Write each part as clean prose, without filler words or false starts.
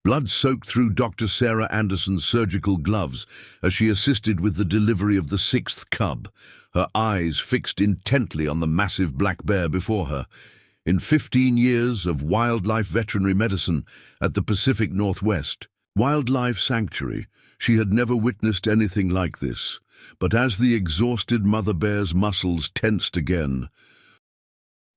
Blood soaked through Dr. Sarah Anderson's surgical gloves as she assisted with the delivery of the sixth cub, her eyes fixed intently on the massive black bear before her. In 15 years of wildlife veterinary medicine at the Pacific Northwest Wildlife Sanctuary, she had never witnessed anything like this. But as the exhausted mother bear's muscles tensed again,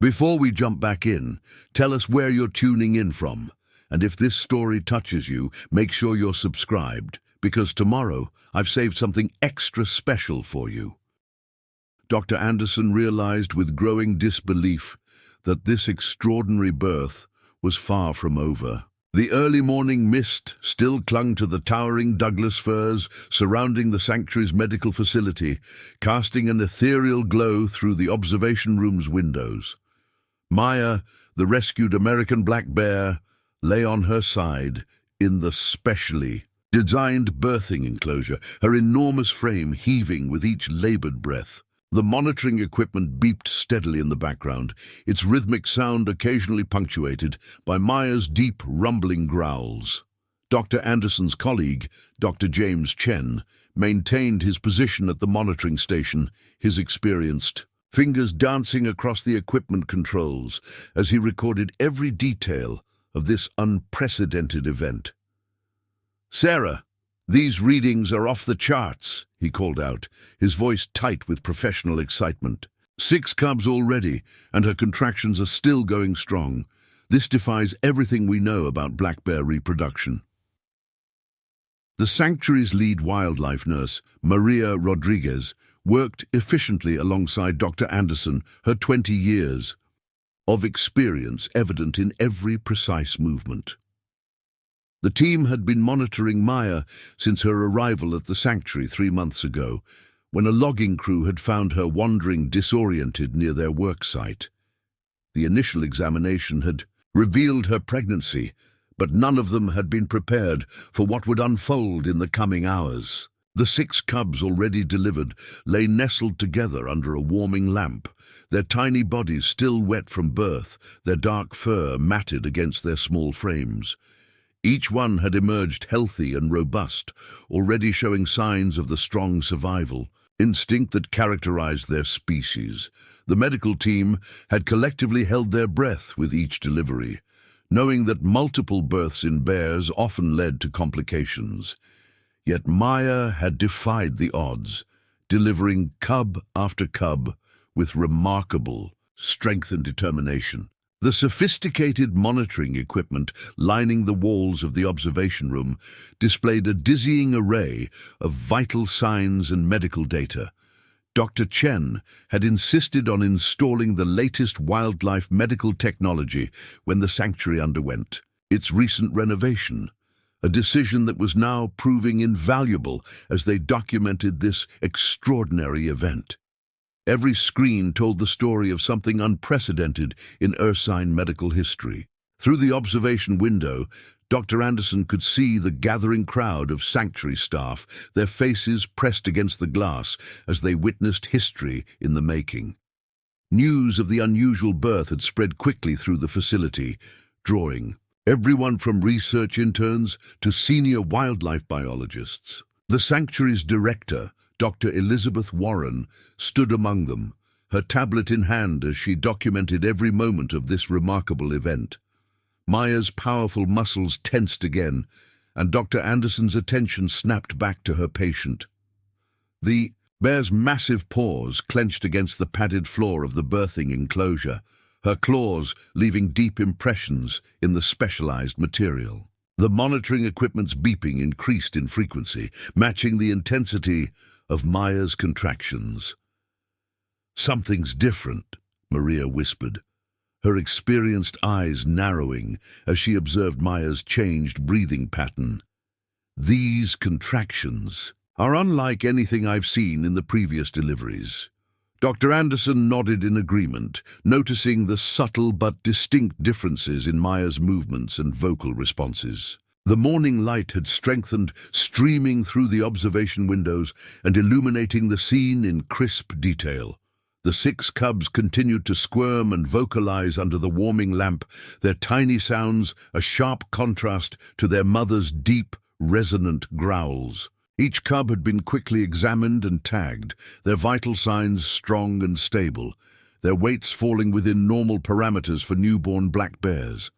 "Before we jump back in, tell us where you're tuning in from. And if this story touches you, make sure you're subscribed, because tomorrow I've saved something extra special for you." Dr. Anderson realized with growing disbelief that this extraordinary birth was far from over. The early morning mist still clung to the towering Douglas firs surrounding the sanctuary's medical facility, casting an ethereal glow through the observation room's windows. Maya, the rescued American black bear, lay on her side in the specially designed birthing enclosure, her enormous frame heaving with each labored breath. The monitoring equipment beeped steadily in the background, its rhythmic sound occasionally punctuated by Maya's deep, rumbling growls. Dr. Anderson's colleague, Dr. James Chen, maintained his position at the monitoring station, his experienced fingers dancing across the equipment controls as he recorded every detail of this unprecedented event. "Sarah, these readings are off the charts," he called out, his voice tight with professional excitement. "6 cubs already, and her contractions are still going strong. This defies everything we know about black bear reproduction." The sanctuary's lead wildlife nurse, Maria Rodriguez, worked efficiently alongside Dr. Anderson, her 20 years of experience evident in every precise movement. The team had been monitoring Maya since her arrival at the sanctuary 3 months ago, when a logging crew had found her wandering disoriented near their work site. The initial examination had revealed her pregnancy, but none of them had been prepared for what would unfold in the coming hours. The 6 cubs already delivered lay nestled together under a warming lamp, their tiny bodies still wet from birth, their dark fur matted against their small frames. Each one had emerged healthy and robust, already showing signs of the strong survival instinct that characterized their species. The medical team had collectively held their breath with each delivery, knowing that multiple births in bears often led to complications. Yet Maya had defied the odds, delivering cub after cub with remarkable strength and determination. The sophisticated monitoring equipment lining the walls of the observation room displayed a dizzying array of vital signs and medical data. Dr. Chen had insisted on installing the latest wildlife medical technology when the sanctuary underwent its recent renovation, a decision that was now proving invaluable as they documented this extraordinary event. Every screen told the story of something unprecedented in ursine medical history. Through the observation window, Dr. Anderson could see the gathering crowd of sanctuary staff, their faces pressed against the glass as they witnessed history in the making. News of the unusual birth had spread quickly through the facility, drawing everyone from research interns to senior wildlife biologists. The sanctuary's director, Dr. Elizabeth Warren, stood among them, her tablet in hand as she documented every moment of this remarkable event. Maya's powerful muscles tensed again, and Dr. Anderson's attention snapped back to her patient. The bear's massive paws clenched against the padded floor of the birthing enclosure, her claws leaving deep impressions in the specialized material. The monitoring equipment's beeping increased in frequency, matching the intensity of Maya's contractions. "Something's different," Maria whispered, her experienced eyes narrowing as she observed Maya's changed breathing pattern. "These contractions are unlike anything I've seen in the previous deliveries." Dr. Anderson nodded in agreement, noticing the subtle but distinct differences in Maya's movements and vocal responses. The morning light had strengthened, streaming through the observation windows and illuminating the scene in crisp detail. The 6 cubs continued to squirm and vocalize under the warming lamp, their tiny sounds a sharp contrast to their mother's deep, resonant growls. Each cub had been quickly examined and tagged, their vital signs strong and stable, their weights falling within normal parameters for newborn black bears.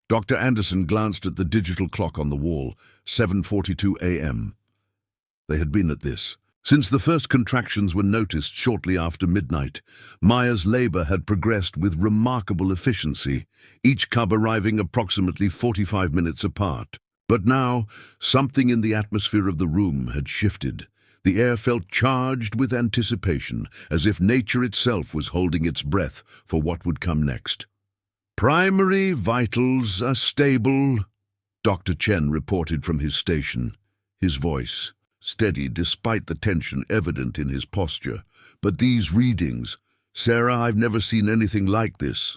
Dr. Anderson glanced at the digital clock on the wall, 7:42 a.m. They had been at this since the first contractions were noticed shortly after midnight. Maya's labor had progressed with remarkable efficiency, each cub arriving approximately 45 minutes apart. But now, something in the atmosphere of the room had shifted. The air felt charged with anticipation, as if nature itself was holding its breath for what would come next. "Primary vitals are stable," Dr. Chen reported from his station, his voice steady despite the tension evident in his posture. "But these readings, Sarah, I've never seen anything like this.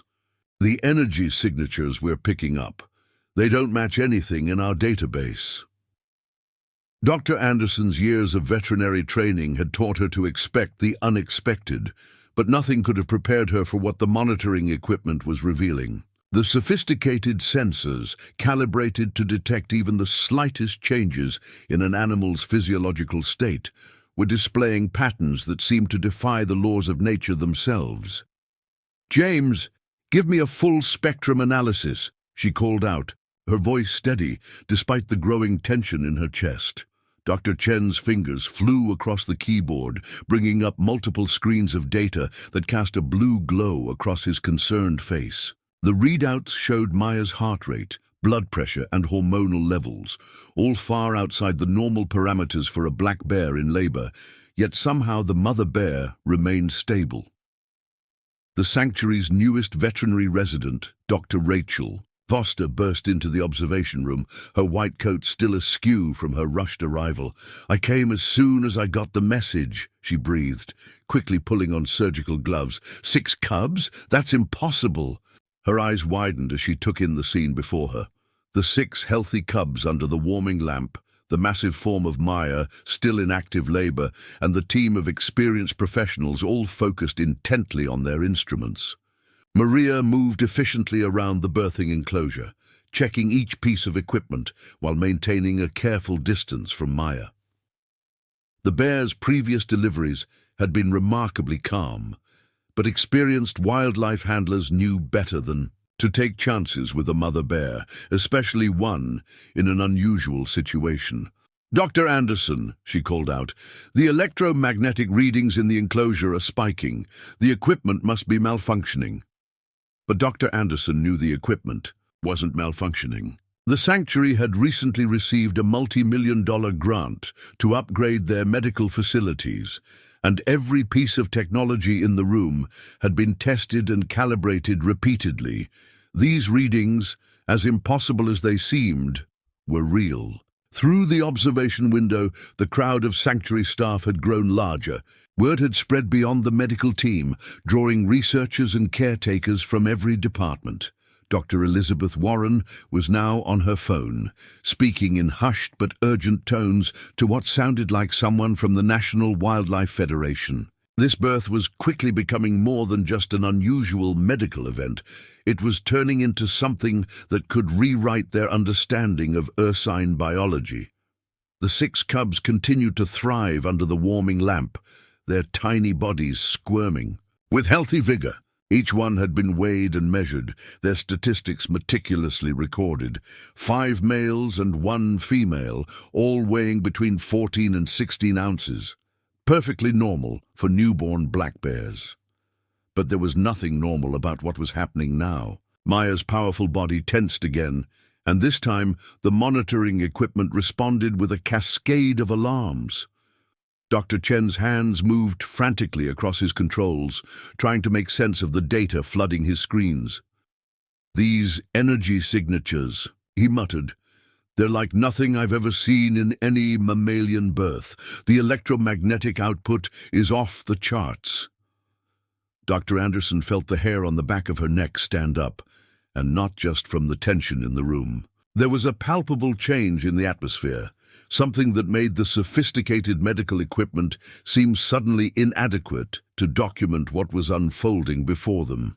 The energy signatures we're picking up, they don't match anything in our database." Dr. Anderson's years of veterinary training had taught her to expect the unexpected, but nothing could have prepared her for what the monitoring equipment was revealing. The sophisticated sensors, calibrated to detect even the slightest changes in an animal's physiological state, were displaying patterns that seemed to defy the laws of nature themselves. "James, give me a full spectrum analysis," she called out, her voice steady despite the growing tension in her chest. Dr. Chen's fingers flew across the keyboard, bringing up multiple screens of data that cast a blue glow across his concerned face. The readouts showed Maya's heart rate, blood pressure, and hormonal levels, all far outside the normal parameters for a black bear in labor, yet somehow the mother bear remained stable. The sanctuary's newest veterinary resident, Dr. Rachel Foster, burst into the observation room, her white coat still askew from her rushed arrival. "I came as soon as I got the message," she breathed, quickly pulling on surgical gloves. "6 cubs? That's impossible." Her eyes widened as she took in the scene before her. The 6 healthy cubs under the warming lamp, the massive form of Maya still in active labor, and the team of experienced professionals all focused intently on their instruments. Maria moved efficiently around the birthing enclosure, checking each piece of equipment while maintaining a careful distance from Maya. The bear's previous deliveries had been remarkably calm, but experienced wildlife handlers knew better than to take chances with a mother bear, especially one in an unusual situation. "Dr. Anderson," she called out, "the electromagnetic readings in the enclosure are spiking. The equipment must be malfunctioning." But Dr. Anderson knew the equipment wasn't malfunctioning. The sanctuary had recently received a multi-million-dollar grant to upgrade their medical facilities, and every piece of technology in the room had been tested and calibrated repeatedly. These readings, as impossible as they seemed, were real. Through the observation window, the crowd of sanctuary staff had grown larger. Word had spread beyond the medical team, drawing researchers and caretakers from every department. Dr. Elizabeth Warren was now on her phone, speaking in hushed but urgent tones to what sounded like someone from the National Wildlife Federation. This birth was quickly becoming more than just an unusual medical event. It was turning into something that could rewrite their understanding of ursine biology. The 6 cubs continued to thrive under the warming lamp, their tiny bodies squirming. With healthy vigor, each one had been weighed and measured, their statistics meticulously recorded. 5 males and 1 female, all weighing between 14 and 16 ounces. Perfectly normal for newborn black bears. But there was nothing normal about what was happening now. Maya's powerful body tensed again, and this time the monitoring equipment responded with a cascade of alarms. Dr. Chen's hands moved frantically across his controls, trying to make sense of the data flooding his screens. "These energy signatures," he muttered. "They're like nothing I've ever seen in any mammalian birth. The electromagnetic output is off the charts." Dr. Anderson felt the hair on the back of her neck stand up, and not just from the tension in the room. There was a palpable change in the atmosphere, something that made the sophisticated medical equipment seem suddenly inadequate to document what was unfolding before them.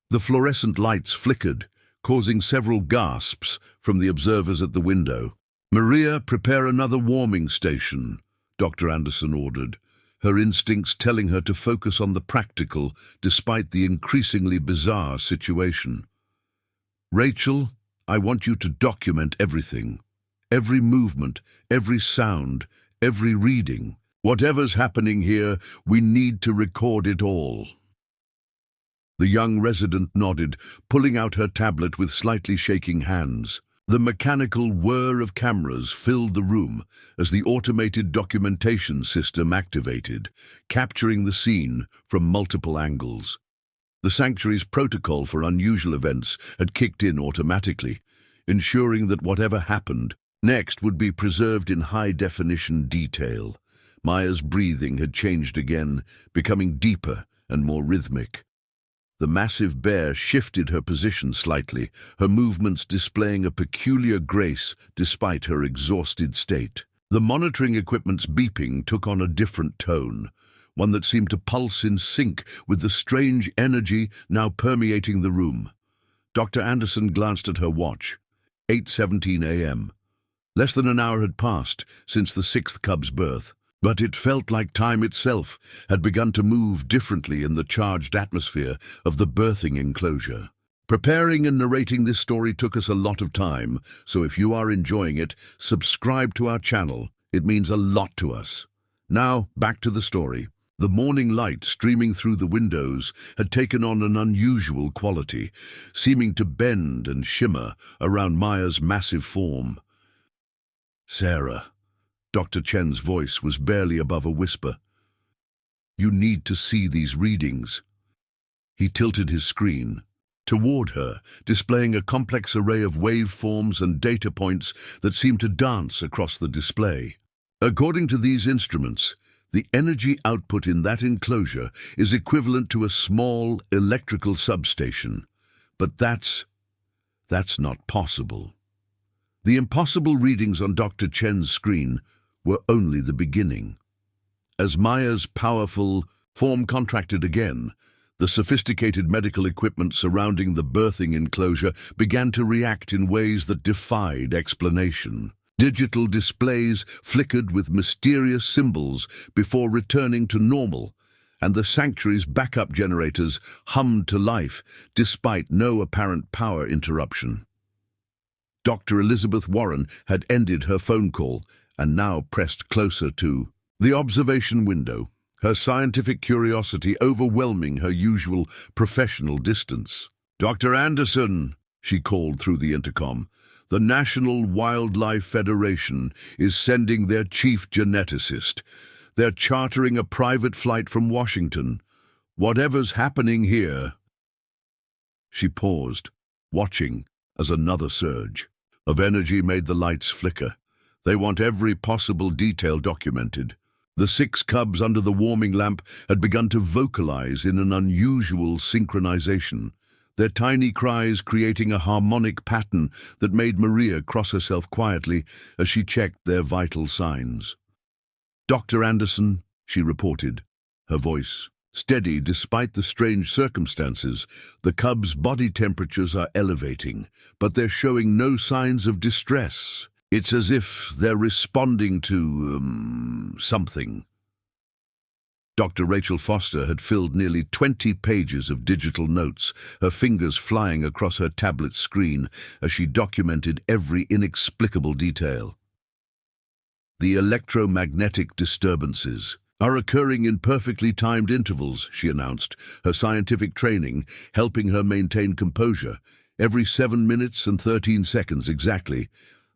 The fluorescent lights flickered, causing several gasps from the observers at the window. "Maria, prepare another warming station," Dr. Anderson ordered, her instincts telling her to focus on the practical despite the increasingly bizarre situation. "Rachel, I want you to document everything. Every movement, every sound, every reading. Whatever's happening here, we need to record it all." The young resident nodded, pulling out her tablet with slightly shaking hands. The mechanical whir of cameras filled the room as the automated documentation system activated, capturing the scene from multiple angles. The sanctuary's protocol for unusual events had kicked in automatically, ensuring that whatever happened next would be preserved in high-definition detail. Maya's breathing had changed again, becoming deeper and more rhythmic. The massive bear shifted her position slightly, her movements displaying a peculiar grace despite her exhausted state. The monitoring equipment's beeping took on a different tone, one that seemed to pulse in sync with the strange energy now permeating the room. Dr. Anderson glanced at her watch. 8:17 a.m. Less than an hour had passed since the sixth cub's birth, but it felt like time itself had begun to move differently in the charged atmosphere of the birthing enclosure. Preparing and narrating this story took us a lot of time, so if you are enjoying it, subscribe to our channel. It means a lot to us. Now, back to the story. The morning light streaming through the windows had taken on an unusual quality, seeming to bend and shimmer around Maya's massive form. "Sarah," Dr. Chen's voice was barely above a whisper. "You need to see these readings." He tilted his screen toward her, displaying a complex array of waveforms and data points that seemed to dance across the display. "According to these instruments, the energy output in that enclosure is equivalent to a small electrical substation. But that's not possible." The impossible readings on Dr. Chen's screen were only the beginning. As Maya's powerful form contracted again, the sophisticated medical equipment surrounding the birthing enclosure began to react in ways that defied explanation. Digital displays flickered with mysterious symbols before returning to normal, and the sanctuary's backup generators hummed to life despite no apparent power interruption. Dr. Elizabeth Warren had ended her phone call and now pressed closer to the observation window, her scientific curiosity overwhelming her usual professional distance. "Dr. Anderson," she called through the intercom, "the National Wildlife Federation is sending their chief geneticist. They're chartering a private flight from Washington. Whatever's happening here—" She paused, watching as another surge of energy made the lights flicker. They want every possible detail documented. The 6 cubs under the warming lamp had begun to vocalize in an unusual synchronization, their tiny cries creating a harmonic pattern that made Maria cross herself quietly as she checked their vital signs. "Dr. Anderson," she reported, her voice steady despite the strange circumstances. "The cubs' body temperatures are elevating, but they're showing no signs of distress. It's as if they're responding to, something." Dr. Rachel Foster had filled nearly 20 pages of digital notes, her fingers flying across her tablet screen as she documented every inexplicable detail. "The electromagnetic disturbances are occurring in perfectly timed intervals," she announced, her scientific training helping her maintain composure. "Every 7 minutes and 13 seconds exactly.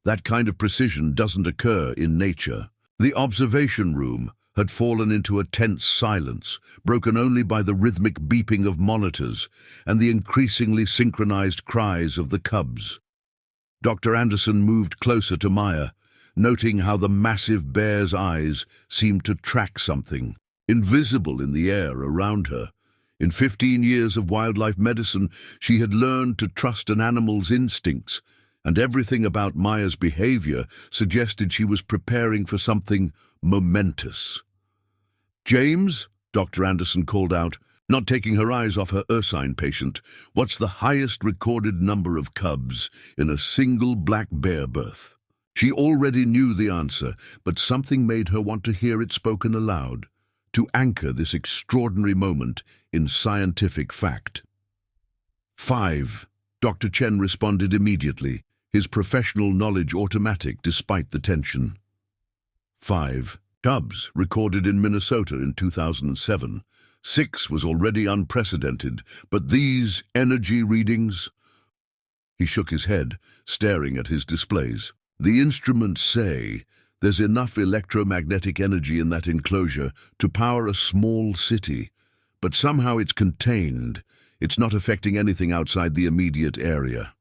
That kind of precision doesn't occur in nature." The observation room had fallen into a tense silence, broken only by the rhythmic beeping of monitors and the increasingly synchronized cries of the cubs. Dr. Anderson moved closer to Maya, noting how the massive bear's eyes seemed to track something, invisible in the air around her. In 15 years of wildlife medicine, she had learned to trust an animal's instincts, and everything about Maya's behavior suggested she was preparing for something momentous. "James," Dr. Anderson called out, not taking her eyes off her ursine patient, "what's the highest recorded number of cubs in a single black bear birth?" She already knew the answer, but something made her want to hear it spoken aloud, to anchor this extraordinary moment in scientific fact. 5. Dr. Chen responded immediately, his professional knowledge automatic despite the tension. 5. Cubs recorded in Minnesota in 2007. 6 was already unprecedented, but these energy readings? He shook his head, staring at his displays. "The instruments say there's enough electromagnetic energy in that enclosure to power a small city, but somehow it's contained. It's not affecting anything outside the immediate area."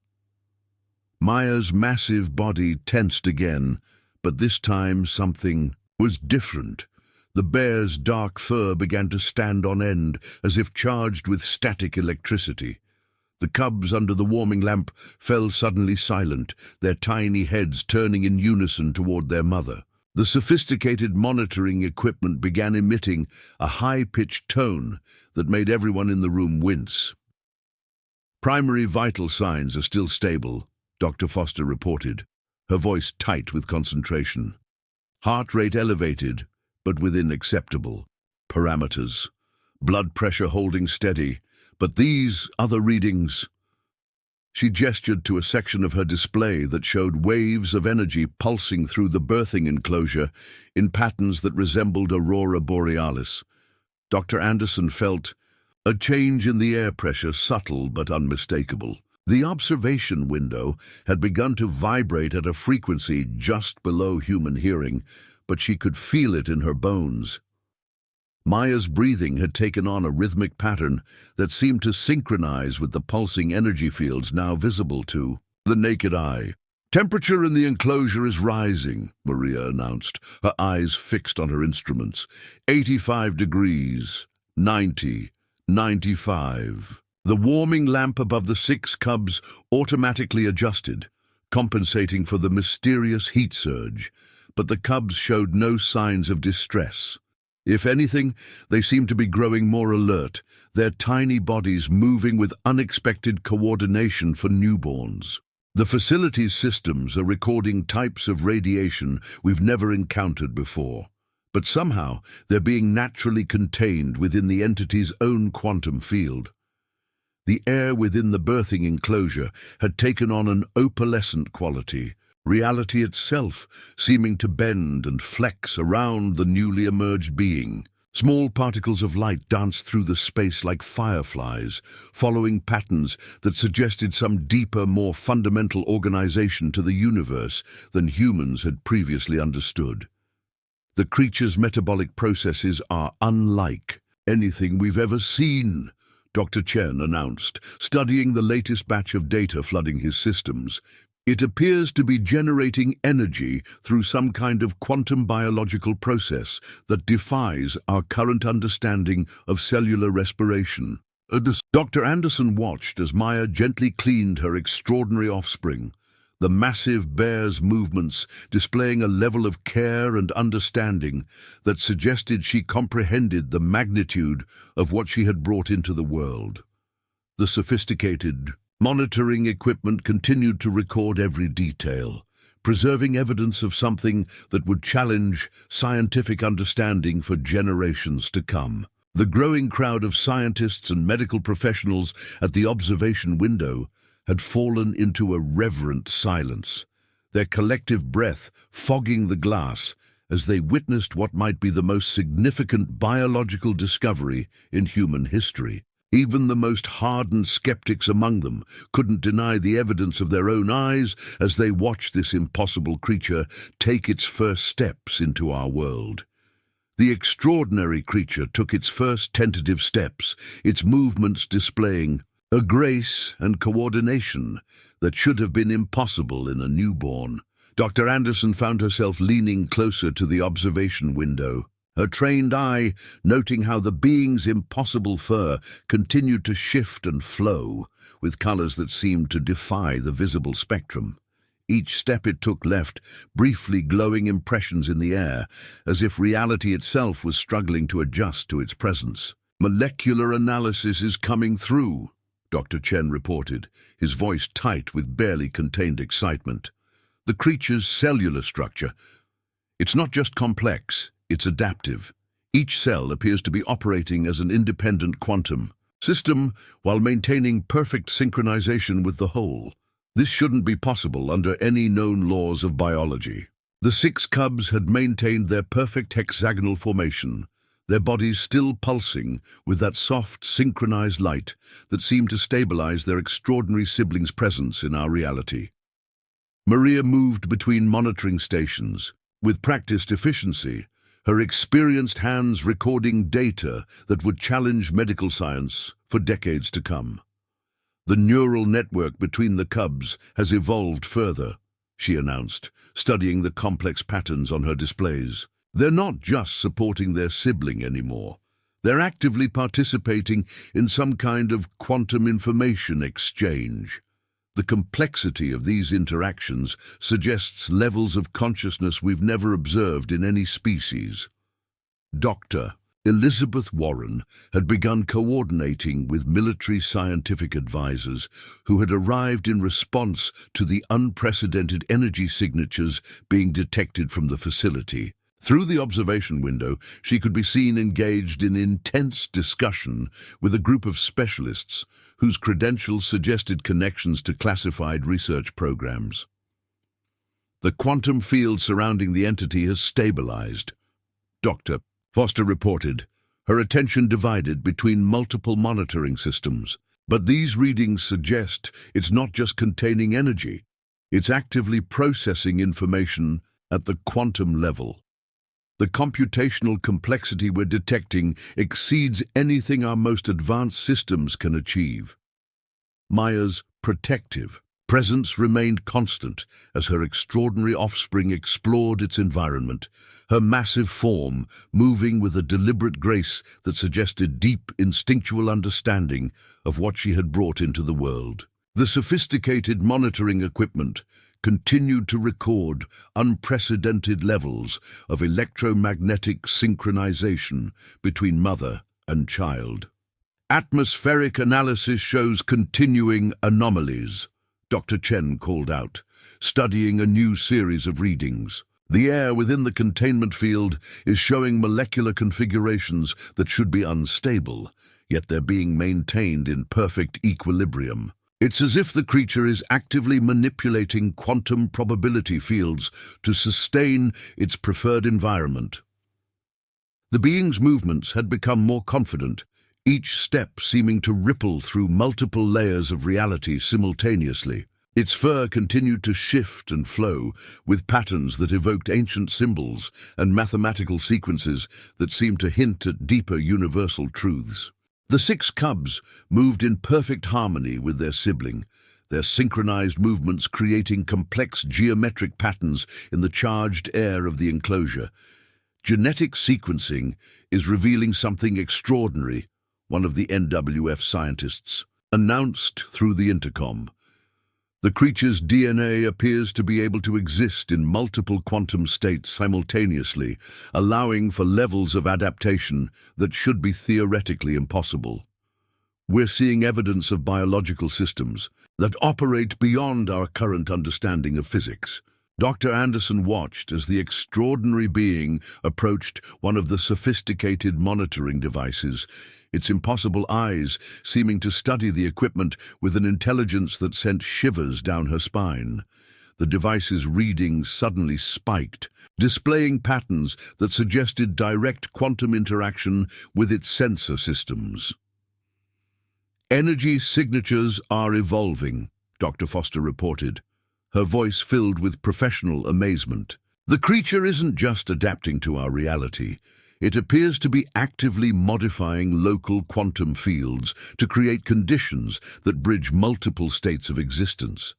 Maya's massive body tensed again, but this time something was different. The bear's dark fur began to stand on end, as if charged with static electricity. The cubs under the warming lamp fell suddenly silent, their tiny heads turning in unison toward their mother. The sophisticated monitoring equipment began emitting a high-pitched tone that made everyone in the room wince. "Primary vital signs are still stable," Dr. Foster reported, her voice tight with concentration. "Heart rate elevated, but within acceptable parameters. Blood pressure holding steady, but these other readings..." She gestured to a section of her display that showed waves of energy pulsing through the birthing enclosure in patterns that resembled aurora borealis. Dr. Anderson felt a change in the air pressure, subtle but unmistakable. The observation window had begun to vibrate at a frequency just below human hearing, but she could feel it in her bones. Maya's breathing had taken on a rhythmic pattern that seemed to synchronize with the pulsing energy fields now visible to the naked eye. "Temperature in the enclosure is rising," Maria announced, her eyes fixed on her instruments. 85 degrees, 90, 95. The warming lamp above the 6 cubs automatically adjusted, compensating for the mysterious heat surge, but the cubs showed no signs of distress. If anything, they seemed to be growing more alert, their tiny bodies moving with unexpected coordination for newborns. The facility's systems are recording types of radiation we've never encountered before, but somehow they're being naturally contained within the entity's own quantum field. The air within the birthing enclosure had taken on an opalescent quality, reality itself seeming to bend and flex around the newly emerged being. Small particles of light danced through the space like fireflies, following patterns that suggested some deeper, more fundamental organization to the universe than humans had previously understood. The creature's metabolic processes are unlike anything we've ever seen, Dr. Chen announced, studying the latest batch of data flooding his systems. "It appears to be generating energy through some kind of quantum biological process that defies our current understanding of cellular respiration." Dr. Anderson watched as Maya gently cleaned her extraordinary offspring, the massive bear's movements displaying a level of care and understanding that suggested she comprehended the magnitude of what she had brought into the world. The sophisticated monitoring equipment continued to record every detail, preserving evidence of something that would challenge scientific understanding for generations to come. The growing crowd of scientists and medical professionals at the observation window had fallen into a reverent silence, their collective breath fogging the glass as they witnessed what might be the most significant biological discovery in human history. Even the most hardened skeptics among them couldn't deny the evidence of their own eyes as they watched this impossible creature take its first steps into our world. The extraordinary creature took its first tentative steps, its movements displaying a grace and coordination that should have been impossible in a newborn. Dr. Anderson found herself leaning closer to the observation window, her trained eye noting how the being's impossible fur continued to shift and flow with colors that seemed to defy the visible spectrum. Each step it took left briefly glowing impressions in the air, as if reality itself was struggling to adjust to its presence. "Molecular analysis is coming through," Dr. Chen reported, his voice tight with barely contained excitement. "The creature's cellular structure. It's not just complex, it's adaptive. Each cell appears to be operating as an independent quantum system while maintaining perfect synchronization with the whole. This shouldn't be possible under any known laws of biology." The 6 cubs had maintained their perfect hexagonal formation, their bodies still pulsing with that soft, synchronized light that seemed to stabilize their extraordinary siblings' presence in our reality. Maria moved between monitoring stations, with practiced efficiency, her experienced hands recording data that would challenge medical science for decades to come. "The neural network between the cubs has evolved further," she announced, studying the complex patterns on her displays. "They're not just supporting their sibling anymore. They're actively participating in some kind of quantum information exchange. The complexity of these interactions suggests levels of consciousness we've never observed in any species." Dr. Elizabeth Warren had begun coordinating with military scientific advisors who had arrived in response to the unprecedented energy signatures being detected from the facility. Through the observation window, she could be seen engaged in intense discussion with a group of specialists whose credentials suggested connections to classified research programs. "The quantum field surrounding the entity has stabilized," Dr. Foster reported, her attention divided between multiple monitoring systems. "But these readings suggest it's not just containing energy, it's actively processing information at the quantum level. The computational complexity we're detecting exceeds anything our most advanced systems can achieve." Maya's protective presence remained constant as her extraordinary offspring explored its environment, her massive form moving with a deliberate grace that suggested deep instinctual understanding of what she had brought into the world. The sophisticated monitoring equipment continued to record unprecedented levels of electromagnetic synchronization between mother and child. "Atmospheric analysis shows continuing anomalies," Dr. Chen called out, studying a new series of readings. "The air within the containment field is showing molecular configurations that should be unstable, yet they're being maintained in perfect equilibrium. It's as if the creature is actively manipulating quantum probability fields to sustain its preferred environment." The being's movements had become more confident, each step seeming to ripple through multiple layers of reality simultaneously. Its fur continued to shift and flow, with patterns that evoked ancient symbols and mathematical sequences that seemed to hint at deeper universal truths. The 6 cubs moved in perfect harmony with their sibling, their synchronized movements creating complex geometric patterns in the charged air of the enclosure. "Genetic sequencing is revealing something extraordinary," one of the NWF scientists announced through the intercom. "The creature's DNA appears to be able to exist in multiple quantum states simultaneously, allowing for levels of adaptation that should be theoretically impossible. We're seeing evidence of biological systems that operate beyond our current understanding of physics." Dr. Anderson watched as the extraordinary being approached one of the sophisticated monitoring devices, its impossible eyes seeming to study the equipment with an intelligence that sent shivers down her spine. The device's readings suddenly spiked, displaying patterns that suggested direct quantum interaction with its sensor systems. "Energy signatures are evolving," Dr. Foster reported, her voice filled with professional amazement. "The creature isn't just adapting to our reality. It appears to be actively modifying local quantum fields to create conditions that bridge multiple states of existence.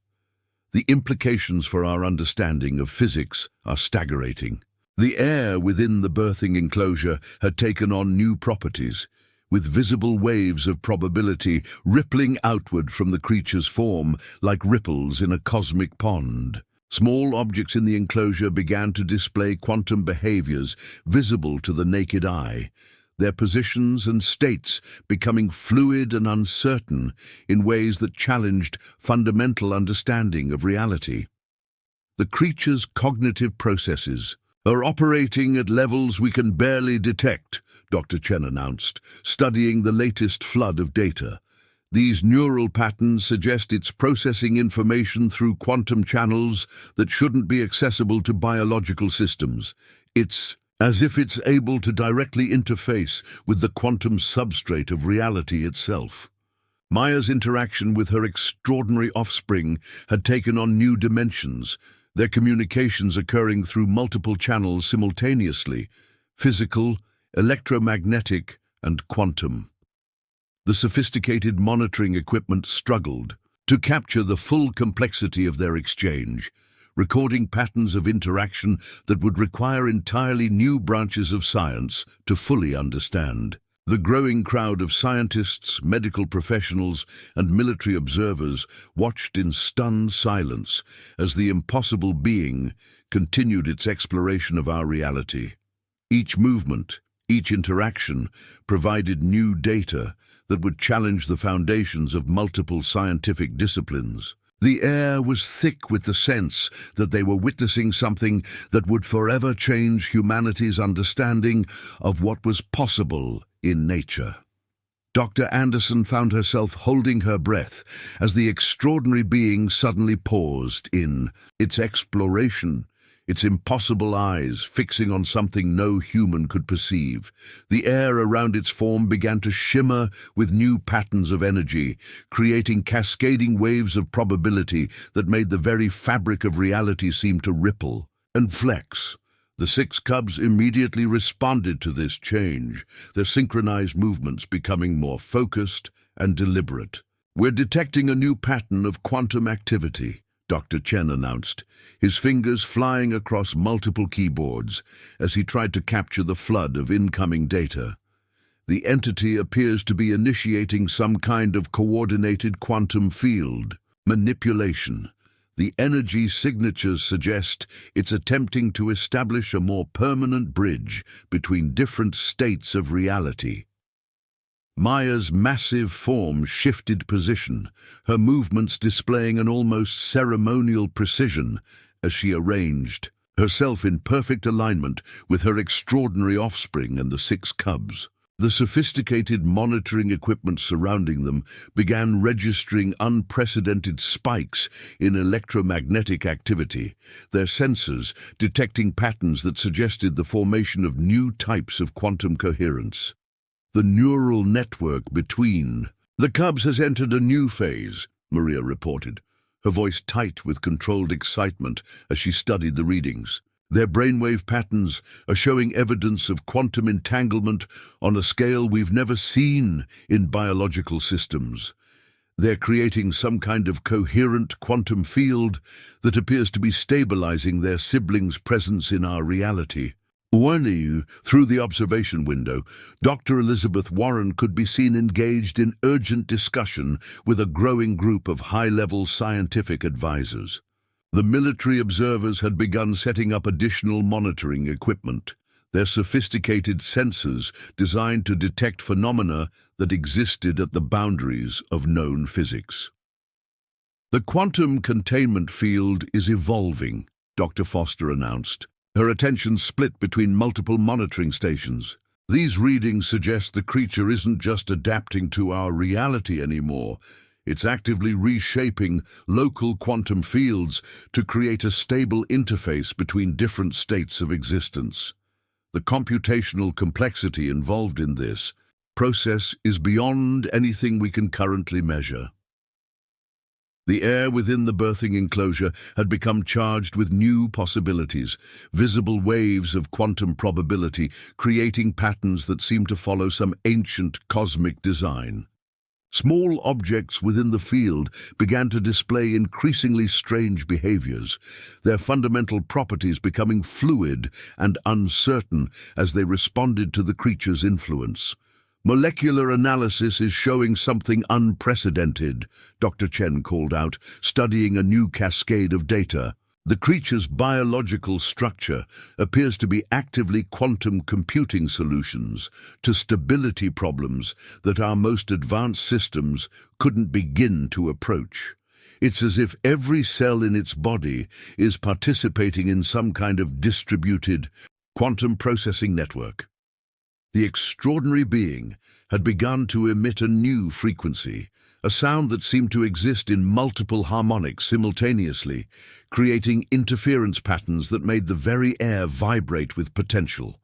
The implications for our understanding of physics are staggering." The air within the birthing enclosure had taken on new properties, with visible waves of probability rippling outward from the creature's form like ripples in a cosmic pond. Small objects in the enclosure began to display quantum behaviors visible to the naked eye, their positions and states becoming fluid and uncertain in ways that challenged fundamental understanding of reality. The creature's cognitive processes are operating at levels we can barely detect, Dr. Chen announced, studying the latest flood of data. These neural patterns suggest it's processing information through quantum channels that shouldn't be accessible to biological systems. It's as if it's able to directly interface with the quantum substrate of reality itself. Maya's interaction with her extraordinary offspring had taken on new dimensions, their communications occurring through multiple channels simultaneously: physical, electromagnetic, and quantum. The sophisticated monitoring equipment struggled to capture the full complexity of their exchange, recording patterns of interaction that would require entirely new branches of science to fully understand. The growing crowd of scientists, medical professionals, and military observers watched in stunned silence as the impossible being continued its exploration of our reality. Each movement, each interaction provided new data that would challenge the foundations of multiple scientific disciplines. The air was thick with the sense that they were witnessing something that would forever change humanity's understanding of what was possible in nature. Dr. Anderson found herself holding her breath as the extraordinary being suddenly paused in its exploration, its impossible eyes fixing on something no human could perceive. The air around its form began to shimmer with new patterns of energy, creating cascading waves of probability that made the very fabric of reality seem to ripple and flex. The 6 cubs immediately responded to this change, their synchronized movements becoming more focused and deliberate. "We're detecting a new pattern of quantum activity," Dr. Chen announced, his fingers flying across multiple keyboards as he tried to capture the flood of incoming data. "The entity appears to be initiating some kind of coordinated quantum field manipulation. The energy signatures suggest it's attempting to establish a more permanent bridge between different states of reality." Maya's massive form shifted position, her movements displaying an almost ceremonial precision as she arranged herself in perfect alignment with her extraordinary offspring and the 6 cubs. The sophisticated monitoring equipment surrounding them began registering unprecedented spikes in electromagnetic activity, their sensors detecting patterns that suggested the formation of new types of quantum coherence. The neural network between the cubs has entered a new phase, Maria reported, her voice tight with controlled excitement as she studied the readings. Their brainwave patterns are showing evidence of quantum entanglement on a scale we've never seen in biological systems. They're creating some kind of coherent quantum field that appears to be stabilizing their siblings' presence in our reality. Through the observation window, Dr. Elizabeth Warren could be seen engaged in urgent discussion with a growing group of high-level scientific advisors. The military observers had begun setting up additional monitoring equipment, their sophisticated sensors designed to detect phenomena that existed at the boundaries of known physics. "The quantum containment field is evolving," Dr. Foster announced, her attention split between multiple monitoring stations. "These readings suggest the creature isn't just adapting to our reality anymore. It's actively reshaping local quantum fields to create a stable interface between different states of existence. The computational complexity involved in this process is beyond anything we can currently measure." The air within the birthing enclosure had become charged with new possibilities, visible waves of quantum probability, creating patterns that seemed to follow some ancient cosmic design. Small objects within the field began to display increasingly strange behaviors, their fundamental properties becoming fluid and uncertain as they responded to the creature's influence. "Molecular analysis is showing something unprecedented," Dr. Chen called out, studying a new cascade of data. The creature's biological structure appears to be actively quantum computing solutions to stability problems that our most advanced systems couldn't begin to approach. It's as if every cell in its body is participating in some kind of distributed quantum processing network. The extraordinary being had begun to emit a new frequency, a sound that seemed to exist in multiple harmonics simultaneously, creating interference patterns that made the very air vibrate with potential.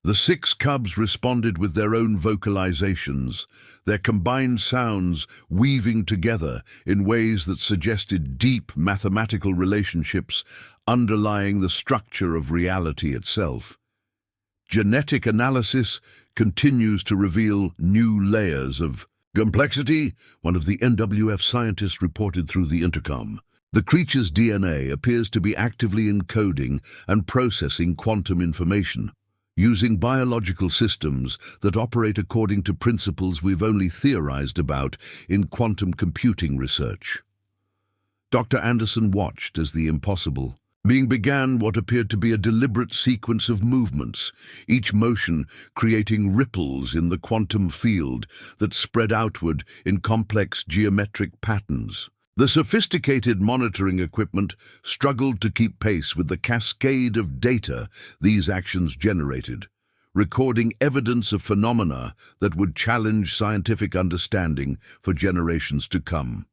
The 6 cubs responded with their own vocalizations, their combined sounds weaving together in ways that suggested deep mathematical relationships underlying the structure of reality itself. Genetic analysis continues to reveal new layers of complexity, one of the NWF scientists reported through the intercom. The creature's DNA appears to be actively encoding and processing quantum information, using biological systems that operate according to principles we've only theorized about in quantum computing research. Dr. Anderson watched as the impossible being began what appeared to be a deliberate sequence of movements, each motion creating ripples in the quantum field that spread outward in complex geometric patterns. The sophisticated monitoring equipment struggled to keep pace with the cascade of data these actions generated, recording evidence of phenomena that would challenge scientific understanding for generations to come.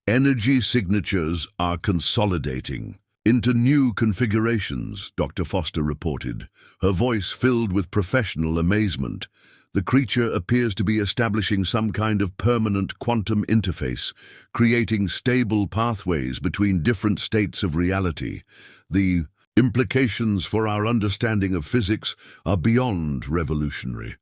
Energy signatures are consolidating into new configurations, Dr. Foster reported, her voice filled with professional amazement. The creature appears to be establishing some kind of permanent quantum interface, creating stable pathways between different states of reality. The implications for our understanding of physics are beyond revolutionary.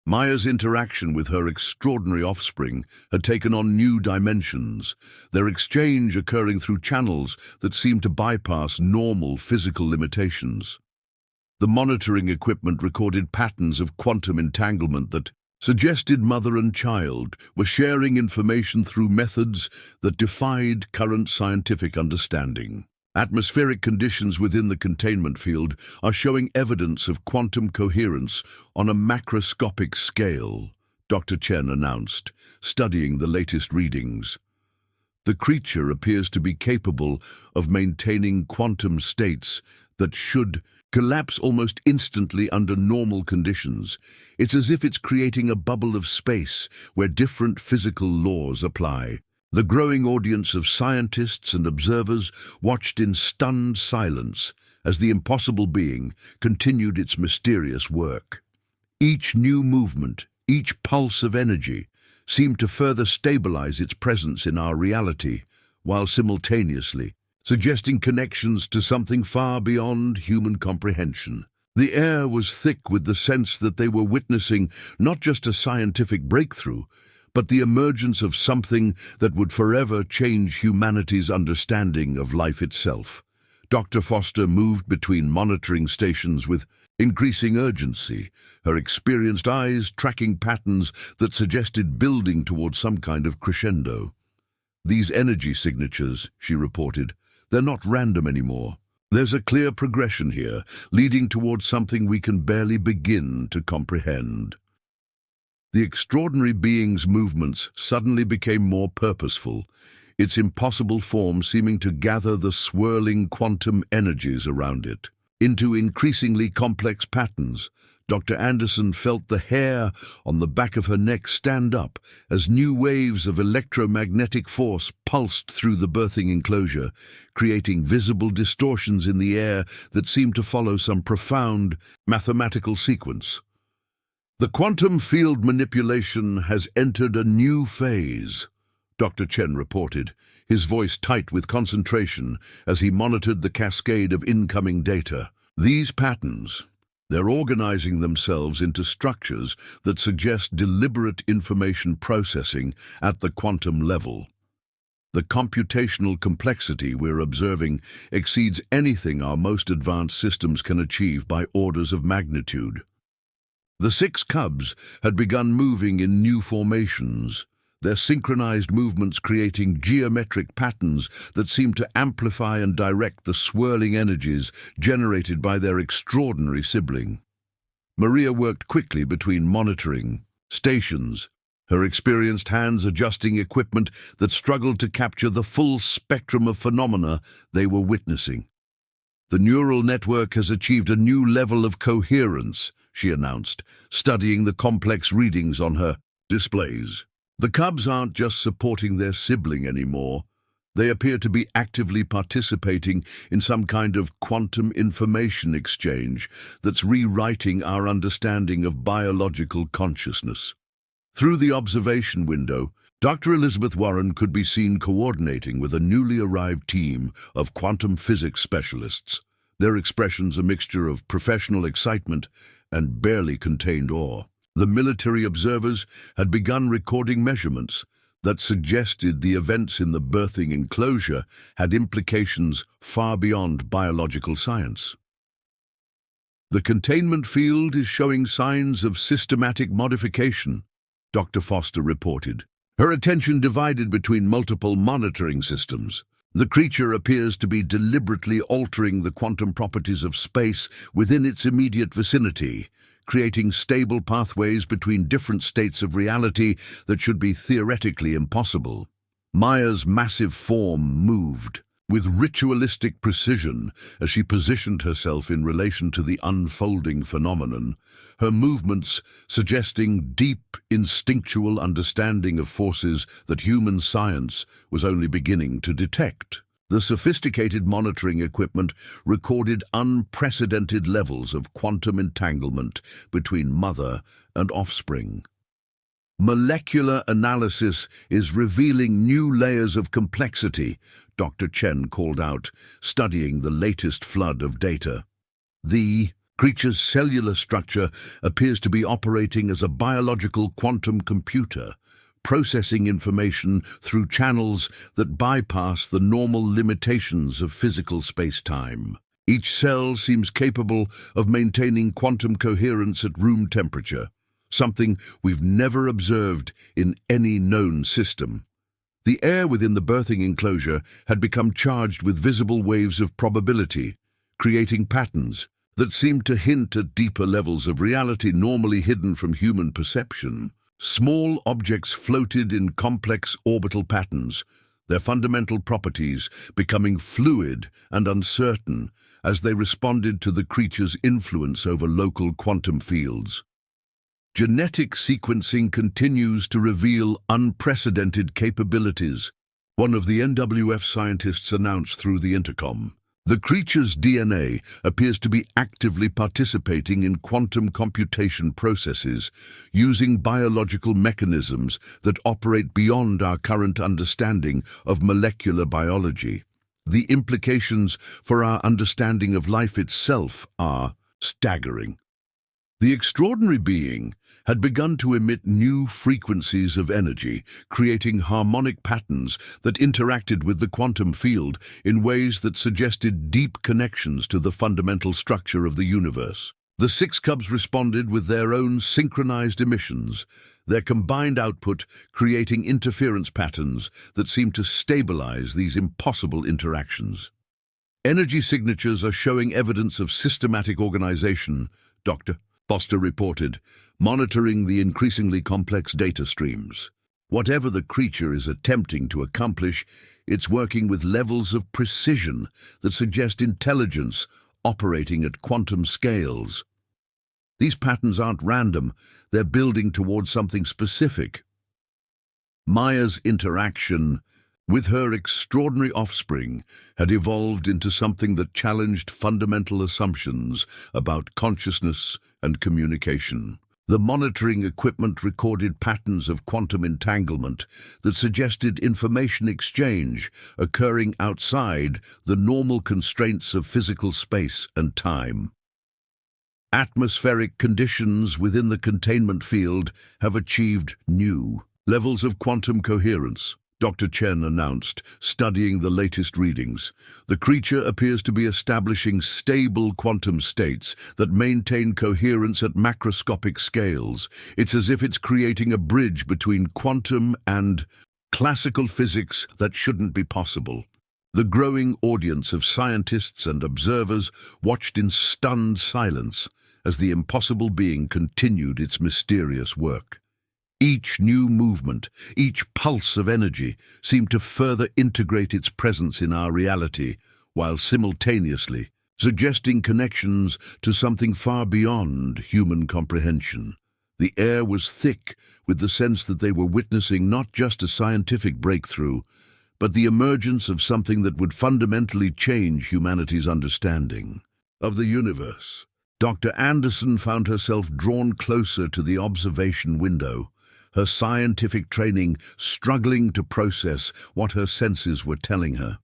Maya's interaction with her extraordinary offspring had taken on new dimensions, their exchange occurring through channels that seemed to bypass normal physical limitations. The monitoring equipment recorded patterns of quantum entanglement that suggested mother and child were sharing information through methods that defied current scientific understanding. Atmospheric conditions within the containment field are showing evidence of quantum coherence on a macroscopic scale, Dr. Chen announced, studying the latest readings. The creature appears to be capable of maintaining quantum states that should collapse almost instantly under normal conditions. It's as if it's creating a bubble of space where different physical laws apply. The growing audience of scientists and observers watched in stunned silence as the impossible being continued its mysterious work. Each new movement, each pulse of energy, seemed to further stabilize its presence in our reality, while simultaneously suggesting connections to something far beyond human comprehension. The air was thick with the sense that they were witnessing not just a scientific breakthrough, but the emergence of something that would forever change humanity's understanding of life itself. Dr. Foster moved between monitoring stations with increasing urgency, her experienced eyes tracking patterns that suggested building towards some kind of crescendo. These energy signatures, she reported, they're not random anymore. There's a clear progression here, leading towards something we can barely begin to comprehend. The extraordinary being's movements suddenly became more purposeful, its impossible form seeming to gather the swirling quantum energies around it into increasingly complex patterns. Dr. Anderson felt the hair on the back of her neck stand up as new waves of electromagnetic force pulsed through the birthing enclosure, creating visible distortions in the air that seemed to follow some profound mathematical sequence. The quantum field manipulation has entered a new phase, Dr. Chen reported, his voice tight with concentration as he monitored the cascade of incoming data. These patterns, they're organizing themselves into structures that suggest deliberate information processing at the quantum level. The computational complexity we're observing exceeds anything our most advanced systems can achieve by orders of magnitude. The 6 cubs had begun moving in new formations, their synchronized movements creating geometric patterns that seem to amplify and direct the swirling energies generated by their extraordinary sibling. Maria worked quickly between monitoring stations, her experienced hands adjusting equipment that struggled to capture the full spectrum of phenomena they were witnessing. "The neural network has achieved a new level of coherence," she announced, studying the complex readings on her displays. "The cubs aren't just supporting their sibling anymore. They appear to be actively participating in some kind of quantum information exchange that's rewriting our understanding of biological consciousness." Through the observation window, Dr. Elizabeth Warren could be seen coordinating with a newly arrived team of quantum physics specialists, their expressions a mixture of professional excitement and barely contained awe. The military observers had begun recording measurements that suggested the events in the birthing enclosure had implications far beyond biological science. "The containment field is showing signs of systematic modification," Dr. Foster reported, her attention divided between multiple monitoring systems. "The creature appears to be deliberately altering the quantum properties of space within its immediate vicinity, creating stable pathways between different states of reality that should be theoretically impossible." Maya's massive form moved with ritualistic precision as she positioned herself in relation to the unfolding phenomenon, her movements suggesting deep, instinctual understanding of forces that human science was only beginning to detect. The sophisticated monitoring equipment recorded unprecedented levels of quantum entanglement between mother and offspring. "Molecular analysis is revealing new layers of complexity," Dr. Chen called out, studying the latest flood of data. "The creature's cellular structure appears to be operating as a biological quantum computer, processing information through channels that bypass the normal limitations of physical space-time. Each cell seems capable of maintaining quantum coherence at room temperature, something we've never observed in any known system." The air within the birthing enclosure had become charged with visible waves of probability, creating patterns that seemed to hint at deeper levels of reality normally hidden from human perception. Small objects floated in complex orbital patterns, their fundamental properties becoming fluid and uncertain as they responded to the creature's influence over local quantum fields. "Genetic sequencing continues to reveal unprecedented capabilities," one of the NWF scientists announced through the intercom. "The creature's DNA appears to be actively participating in quantum computation processes, using biological mechanisms that operate beyond our current understanding of molecular biology. The implications for our understanding of life itself are staggering." The extraordinary being had begun to emit new frequencies of energy, creating harmonic patterns that interacted with the quantum field in ways that suggested deep connections to the fundamental structure of the universe. The 6 cubs responded with their own synchronized emissions, their combined output creating interference patterns that seemed to stabilize these impossible interactions. "Energy signatures are showing evidence of systematic organization," Dr. Foster reported, monitoring the increasingly complex data streams. "Whatever the creature is attempting to accomplish, it's working with levels of precision that suggest intelligence operating at quantum scales. These patterns aren't random, they're building towards something specific." Maya's interaction with her extraordinary offspring had evolved into something that challenged fundamental assumptions about consciousness and communication. The monitoring equipment recorded patterns of quantum entanglement that suggested information exchange occurring outside the normal constraints of physical space and time. Atmospheric conditions within the containment field have achieved new levels of quantum coherence. Dr. Chen announced, studying the latest readings. The creature appears to be establishing stable quantum states that maintain coherence at macroscopic scales. It's as if it's creating a bridge between quantum and classical physics that shouldn't be possible. The growing audience of scientists and observers watched in stunned silence as the impossible being continued its mysterious work. Each new movement, each pulse of energy, seemed to further integrate its presence in our reality, while simultaneously suggesting connections to something far beyond human comprehension. The air was thick with the sense that they were witnessing not just a scientific breakthrough, but the emergence of something that would fundamentally change humanity's understanding of the universe. Dr. Anderson found herself drawn closer to the observation window, her scientific training struggling to process what her senses were telling her.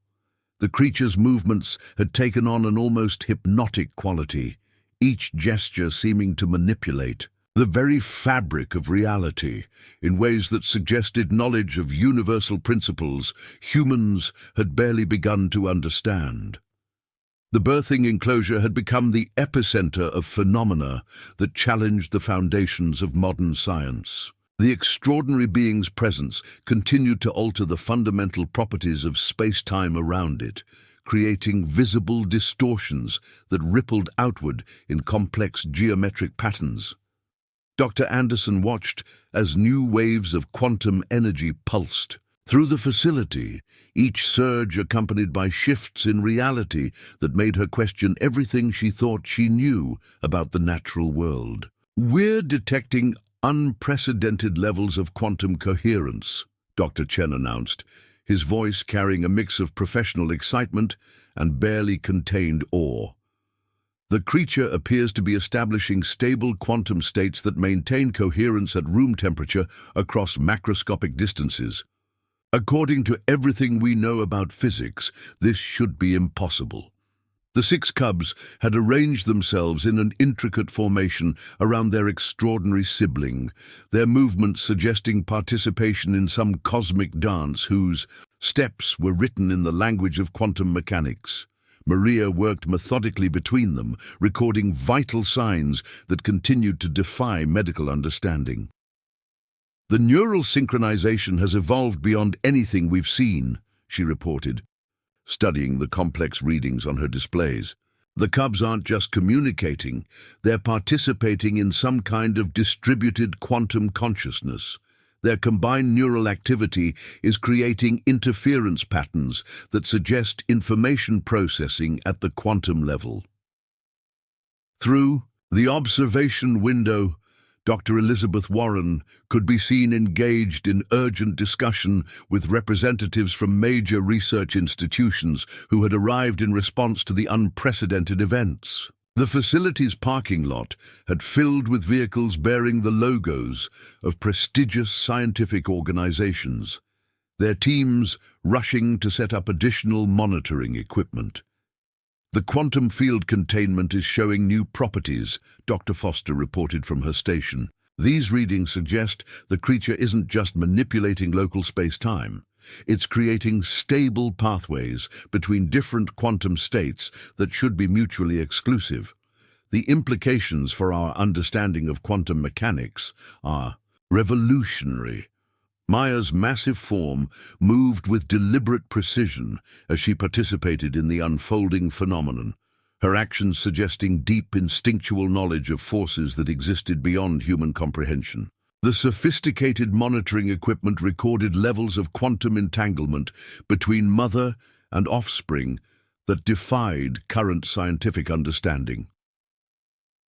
The creature's movements had taken on an almost hypnotic quality, each gesture seeming to manipulate the very fabric of reality in ways that suggested knowledge of universal principles humans had barely begun to understand. The birthing enclosure had become the epicenter of phenomena that challenged the foundations of modern science. The extraordinary being's presence continued to alter the fundamental properties of space-time around it, creating visible distortions that rippled outward in complex geometric patterns. Dr. Anderson watched as new waves of quantum energy pulsed through the facility, each surge accompanied by shifts in reality that made her question everything she thought she knew about the natural world. "We're detecting unprecedented levels of quantum coherence," Dr. Chen announced, his voice carrying a mix of professional excitement and barely contained awe. "The creature appears to be establishing stable quantum states that maintain coherence at room temperature across macroscopic distances. According to everything we know about physics, this should be impossible." The 6 cubs had arranged themselves in an intricate formation around their extraordinary sibling, their movements suggesting participation in some cosmic dance whose steps were written in the language of quantum mechanics. Maria worked methodically between them, recording vital signs that continued to defy medical understanding. "The neural synchronization has evolved beyond anything we've seen," she reported, studying the complex readings on her displays. "The cubs aren't just communicating, they're participating in some kind of distributed quantum consciousness. Their combined neural activity is creating interference patterns that suggest information processing at the quantum level." Through the observation window, Dr. Elizabeth Warren could be seen engaged in urgent discussion with representatives from major research institutions who had arrived in response to the unprecedented events. The facility's parking lot had filled with vehicles bearing the logos of prestigious scientific organizations, their teams rushing to set up additional monitoring equipment. "The quantum field containment is showing new properties," Dr. Foster reported from her station. "These readings suggest the creature isn't just manipulating local space-time. It's creating stable pathways between different quantum states that should be mutually exclusive. The implications for our understanding of quantum mechanics are revolutionary." Maya's massive form moved with deliberate precision as she participated in the unfolding phenomenon, her actions suggesting deep instinctual knowledge of forces that existed beyond human comprehension. The sophisticated monitoring equipment recorded levels of quantum entanglement between mother and offspring that defied current scientific understanding.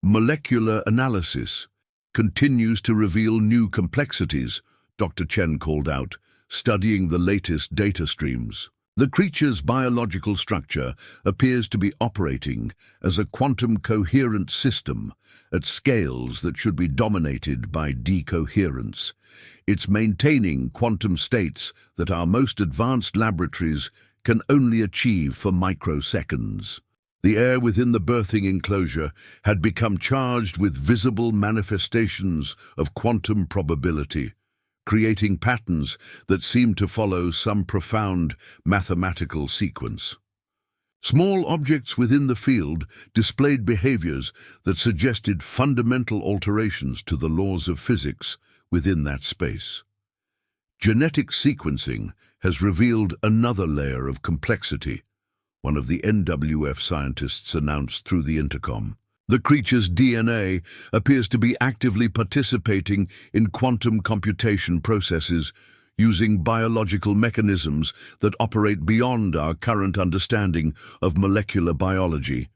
"Molecular analysis continues to reveal new complexities," Dr. Chen called out, studying the latest data streams. "The creature's biological structure appears to be operating as a quantum coherent system at scales that should be dominated by decoherence. It's maintaining quantum states that our most advanced laboratories can only achieve for microseconds." The air within the birthing enclosure had become charged with visible manifestations of quantum probability. creating patterns that seemed to follow some profound mathematical sequence. Small objects within the field displayed behaviors that suggested fundamental alterations to the laws of physics within that space. Genetic sequencing has revealed another layer of complexity, one of the NWF scientists announced through the intercom. The creature's DNA appears to be actively participating in quantum computation processes using biological mechanisms that operate beyond our current understanding of molecular biology.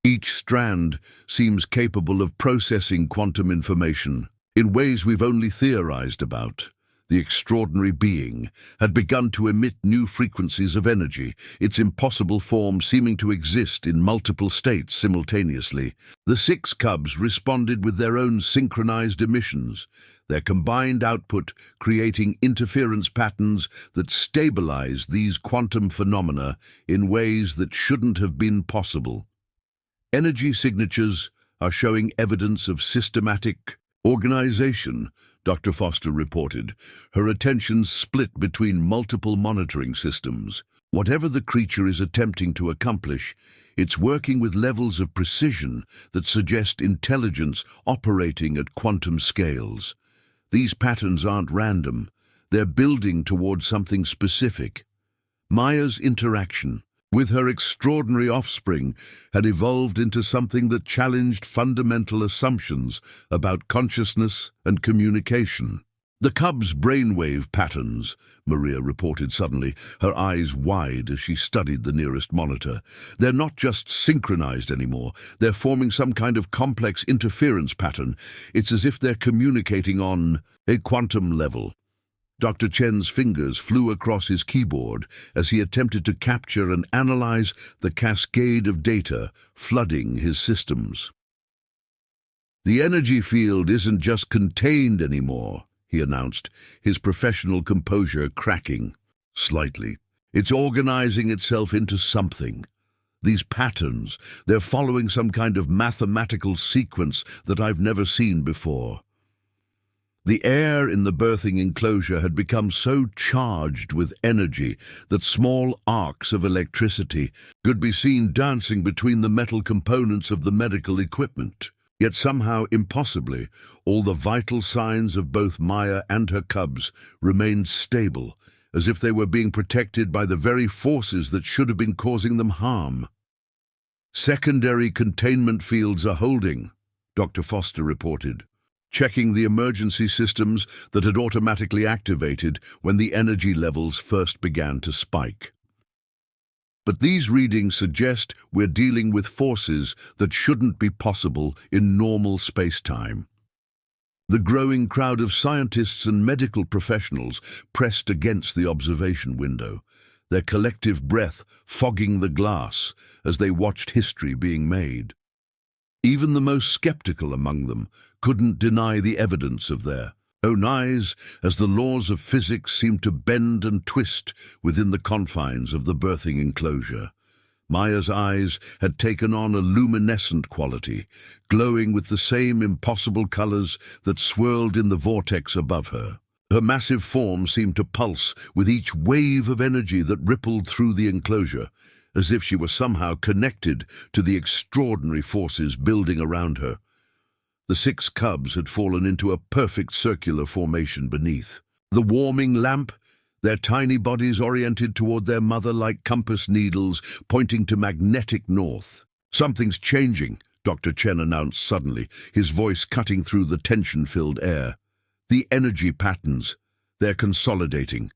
Each strand seems capable of processing quantum information in ways we've only theorized about. The extraordinary being had begun to emit new frequencies of energy, its impossible form seeming to exist in multiple states simultaneously. The 6 cubs responded with their own synchronized emissions, their combined output creating interference patterns that stabilize these quantum phenomena in ways that shouldn't have been possible. Energy signatures are showing evidence of systematic organization, Dr. Foster reported, her attention split between multiple monitoring systems. Whatever the creature is attempting to accomplish, it's working with levels of precision that suggest intelligence operating at quantum scales. These patterns aren't random. They're building towards something specific. Maya's interaction with her extraordinary offspring had evolved into something that challenged fundamental assumptions about consciousness and communication. The cub's brainwave patterns, Maria reported suddenly, her eyes wide as she studied the nearest monitor. They're not just synchronized anymore. They're forming some kind of complex interference pattern. It's as if they're communicating on a quantum level. Dr. Chen's fingers flew across his keyboard as he attempted to capture and analyze the cascade of data flooding his systems. The energy field isn't just contained anymore, he announced, his professional composure cracking slightly. It's organizing itself into something. These patterns, they're following some kind of mathematical sequence that I've never seen before. The air in the birthing enclosure had become so charged with energy that small arcs of electricity could be seen dancing between the metal components of the medical equipment. Yet somehow, impossibly, all the vital signs of both Maya and her cubs remained stable, as if they were being protected by the very forces that should have been causing them harm. Secondary containment fields are holding, Dr. Foster reported, checking the emergency systems that had automatically activated when the energy levels first began to spike. But these readings suggest we're dealing with forces that shouldn't be possible in normal space-time. The growing crowd of scientists and medical professionals pressed against the observation window, their collective breath fogging the glass as they watched history being made. Even the most skeptical among them couldn't deny the evidence of their own eyes as the laws of physics seemed to bend and twist within the confines of the birthing enclosure. Maya's eyes had taken on a luminescent quality, glowing with the same impossible colors that swirled in the vortex above her. Her massive form seemed to pulse with each wave of energy that rippled through the enclosure, as if she were somehow connected to the extraordinary forces building around her. The 6 cubs had fallen into a perfect circular formation beneath. The warming lamp, their tiny bodies oriented toward their mother like compass needles pointing to magnetic north. "Something's changing," Dr. Chen announced suddenly, his voice cutting through the tension-filled air. "The energy patterns, they're consolidating.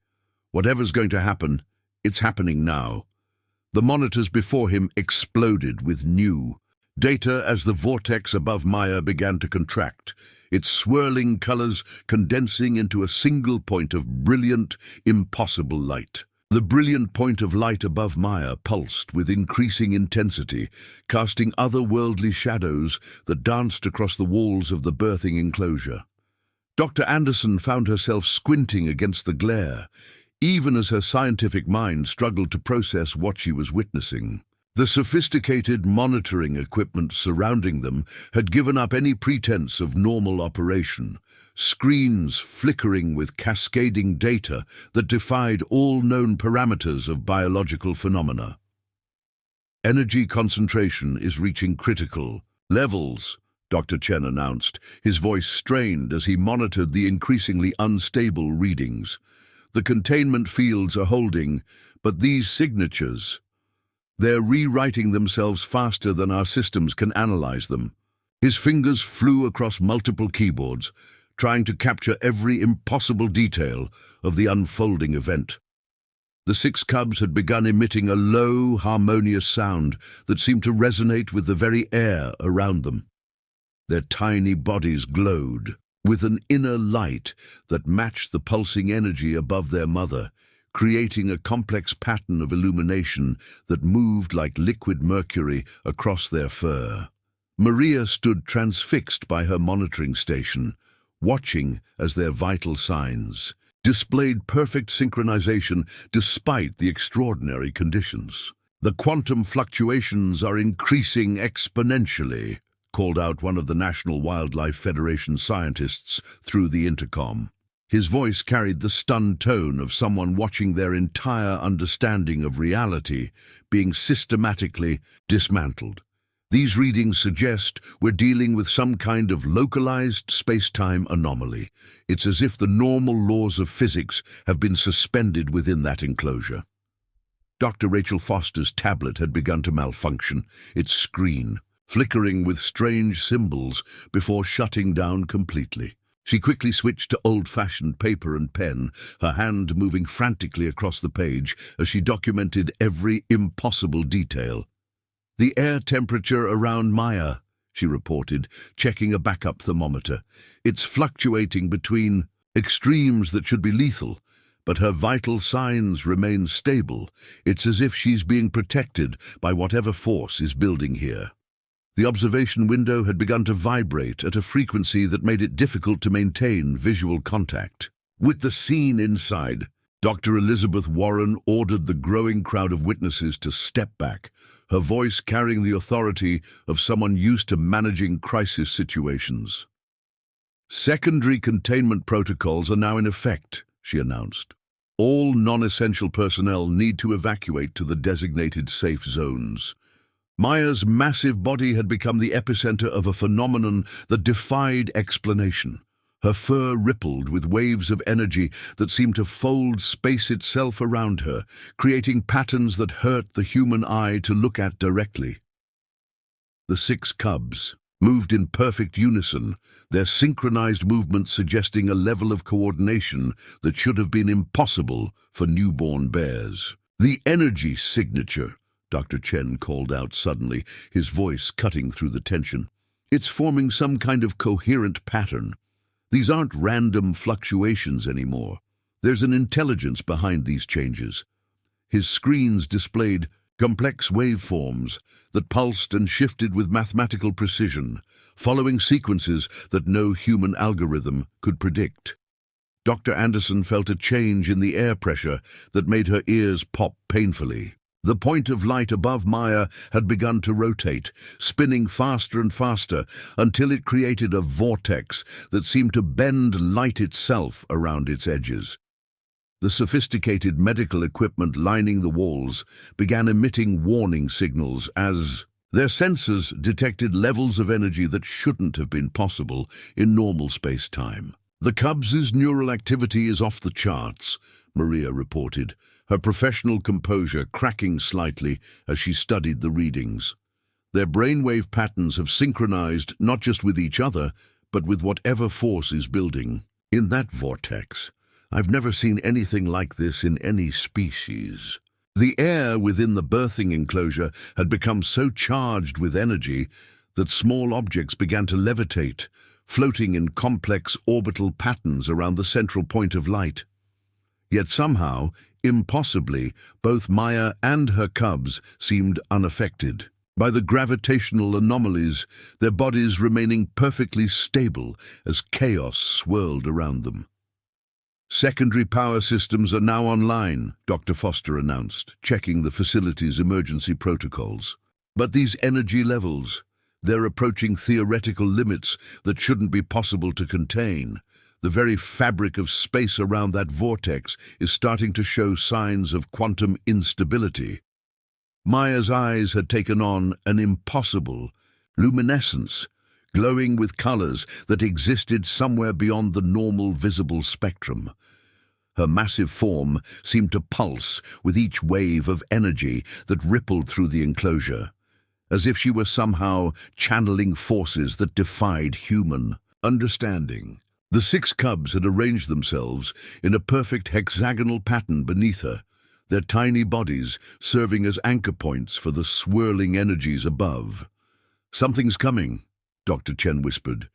Whatever's going to happen, it's happening now." The monitors before him exploded with new data as the vortex above Maya began to contract, its swirling colors condensing into a single point of brilliant, impossible light. The brilliant point of light above Maya pulsed with increasing intensity, casting otherworldly shadows that danced across the walls of the birthing enclosure. Dr. Anderson found herself squinting against the glare, even as her scientific mind struggled to process what she was witnessing. The sophisticated monitoring equipment surrounding them had given up any pretense of normal operation, screens flickering with cascading data that defied all known parameters of biological phenomena. Energy concentration is reaching critical levels, Dr. Chen announced, his voice strained as he monitored the increasingly unstable readings. The containment fields are holding, but these signatures, they're rewriting themselves faster than our systems can analyze them. His fingers flew across multiple keyboards, trying to capture every impossible detail of the unfolding event. The 6 cubs had begun emitting a low, harmonious sound that seemed to resonate with the very air around them. Their tiny bodies glowed with an inner light that matched the pulsing energy above their mother, creating a complex pattern of illumination that moved like liquid mercury across their fur. Maria stood transfixed by her monitoring station, watching as their vital signs displayed perfect synchronization despite the extraordinary conditions. "The quantum fluctuations are increasing exponentially," called out one of the National Wildlife Federation scientists through the intercom. His voice carried the stunned tone of someone watching their entire understanding of reality being systematically dismantled. "These readings suggest we're dealing with some kind of localized space-time anomaly. It's as if the normal laws of physics have been suspended within that enclosure." Dr. Rachel Foster's tablet had begun to malfunction, its screen flickering with strange symbols before shutting down completely. She quickly switched to old-fashioned paper and pen, her hand moving frantically across the page as she documented every impossible detail. "The air temperature around Maya," she reported, checking a backup thermometer. "It's fluctuating between extremes that should be lethal, but her vital signs remain stable. It's as if she's being protected by whatever force is building here." The observation window had begun to vibrate at a frequency that made it difficult to maintain visual contact. With the scene inside, Dr. Elizabeth Warren ordered the growing crowd of witnesses to step back, her voice carrying the authority of someone used to managing crisis situations. "Secondary containment protocols are now in effect," she announced. "All non-essential personnel need to evacuate to the designated safe zones." Maya's massive body had become the epicenter of a phenomenon that defied explanation. Her fur rippled with waves of energy that seemed to fold space itself around her, creating patterns that hurt the human eye to look at directly. The 6 cubs moved in perfect unison, their synchronized movements suggesting a level of coordination that should have been impossible for newborn bears. "The energy signature," Dr. Chen called out suddenly, his voice cutting through the tension. "It's forming some kind of coherent pattern. These aren't random fluctuations anymore. There's an intelligence behind these changes." His screens displayed complex waveforms that pulsed and shifted with mathematical precision, following sequences that no human algorithm could predict. Dr. Anderson felt a change in the air pressure that made her ears pop painfully. The point of light above Maya had begun to rotate, spinning faster and faster until it created a vortex that seemed to bend light itself around its edges. The sophisticated medical equipment lining the walls began emitting warning signals as their sensors detected levels of energy that shouldn't have been possible in normal space-time. "The cubs' neural activity is off the charts," Maria reported, her professional composure cracking slightly as she studied the readings. "Their brainwave patterns have synchronized not just with each other, but with whatever force is building. In that vortex, I've never seen anything like this in any species." The air within the birthing enclosure had become so charged with energy that small objects began to levitate, floating in complex orbital patterns around the central point of light. Yet somehow, impossibly, both Maya and her cubs seemed unaffected by the gravitational anomalies, their bodies remaining perfectly stable as chaos swirled around them. Secondary power systems are now online, Dr. Foster announced, checking the facility's emergency protocols. But these energy levels, they're approaching theoretical limits that shouldn't be possible to contain. The very fabric of space around that vortex is starting to show signs of quantum instability. Maya's eyes had taken on an impossible luminescence, glowing with colors that existed somewhere beyond the normal visible spectrum. Her massive form seemed to pulse with each wave of energy that rippled through the enclosure, as if she were somehow channeling forces that defied human understanding. The 6 cubs had arranged themselves in a perfect hexagonal pattern beneath her, their tiny bodies serving as anchor points for the swirling energies above. "Something's coming," Dr. Chen whispered,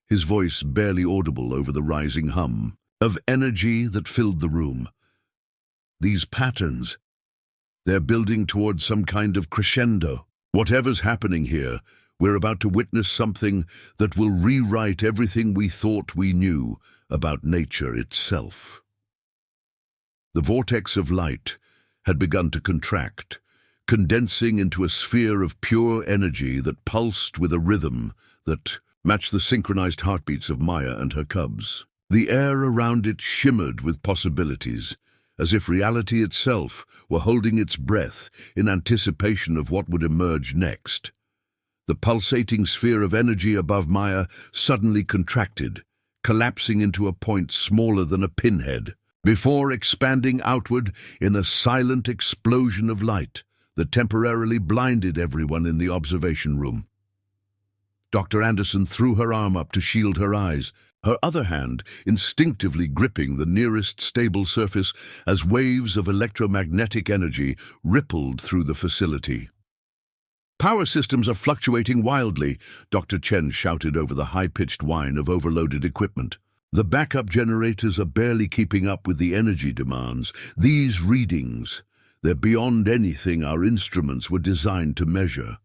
his voice barely audible over the rising hum of energy that filled the room. "These patterns, they're building towards some kind of crescendo. Whatever's happening here, we're about to witness something that will rewrite everything we thought we knew about nature itself." The vortex of light had begun to contract, condensing into a sphere of pure energy that pulsed with a rhythm that matched the synchronized heartbeats of Maya and her cubs. The air around it shimmered with possibilities, as if reality itself were holding its breath in anticipation of what would emerge next. The pulsating sphere of energy above Maya suddenly contracted, collapsing into a point smaller than a pinhead, before expanding outward in a silent explosion of light that temporarily blinded everyone in the observation room. Dr. Anderson threw her arm up to shield her eyes, her other hand instinctively gripping the nearest stable surface as waves of electromagnetic energy rippled through the facility. "Power systems are fluctuating wildly," Dr. Chen shouted over the high-pitched whine of overloaded equipment. "The backup generators are barely keeping up with the energy demands. These readings, they're beyond anything our instruments were designed to measure."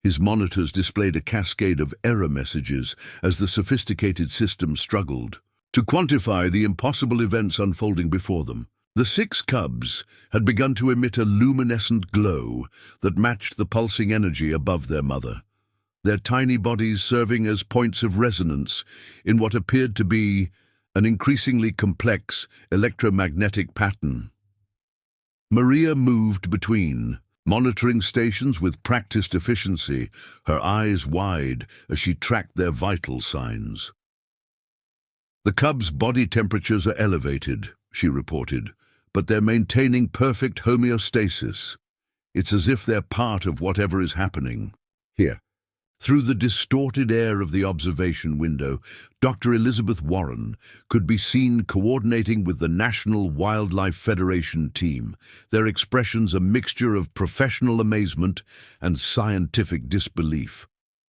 His monitors displayed a cascade of error messages as the sophisticated system struggled to quantify the impossible events unfolding before them. The 6 cubs had begun to emit a luminescent glow that matched the pulsing energy above their mother, their tiny bodies serving as points of resonance in what appeared to be an increasingly complex electromagnetic pattern. Maria moved between monitoring stations with practiced efficiency, her eyes wide as she tracked their vital signs. "The cubs' body temperatures are elevated," she reported, "but they're maintaining perfect homeostasis. It's as if they're part of whatever is happening here." Through the distorted air of the observation window, Dr. Elizabeth Warren could be seen coordinating with the National Wildlife Federation team, their expressions a mixture of professional amazement and scientific disbelief.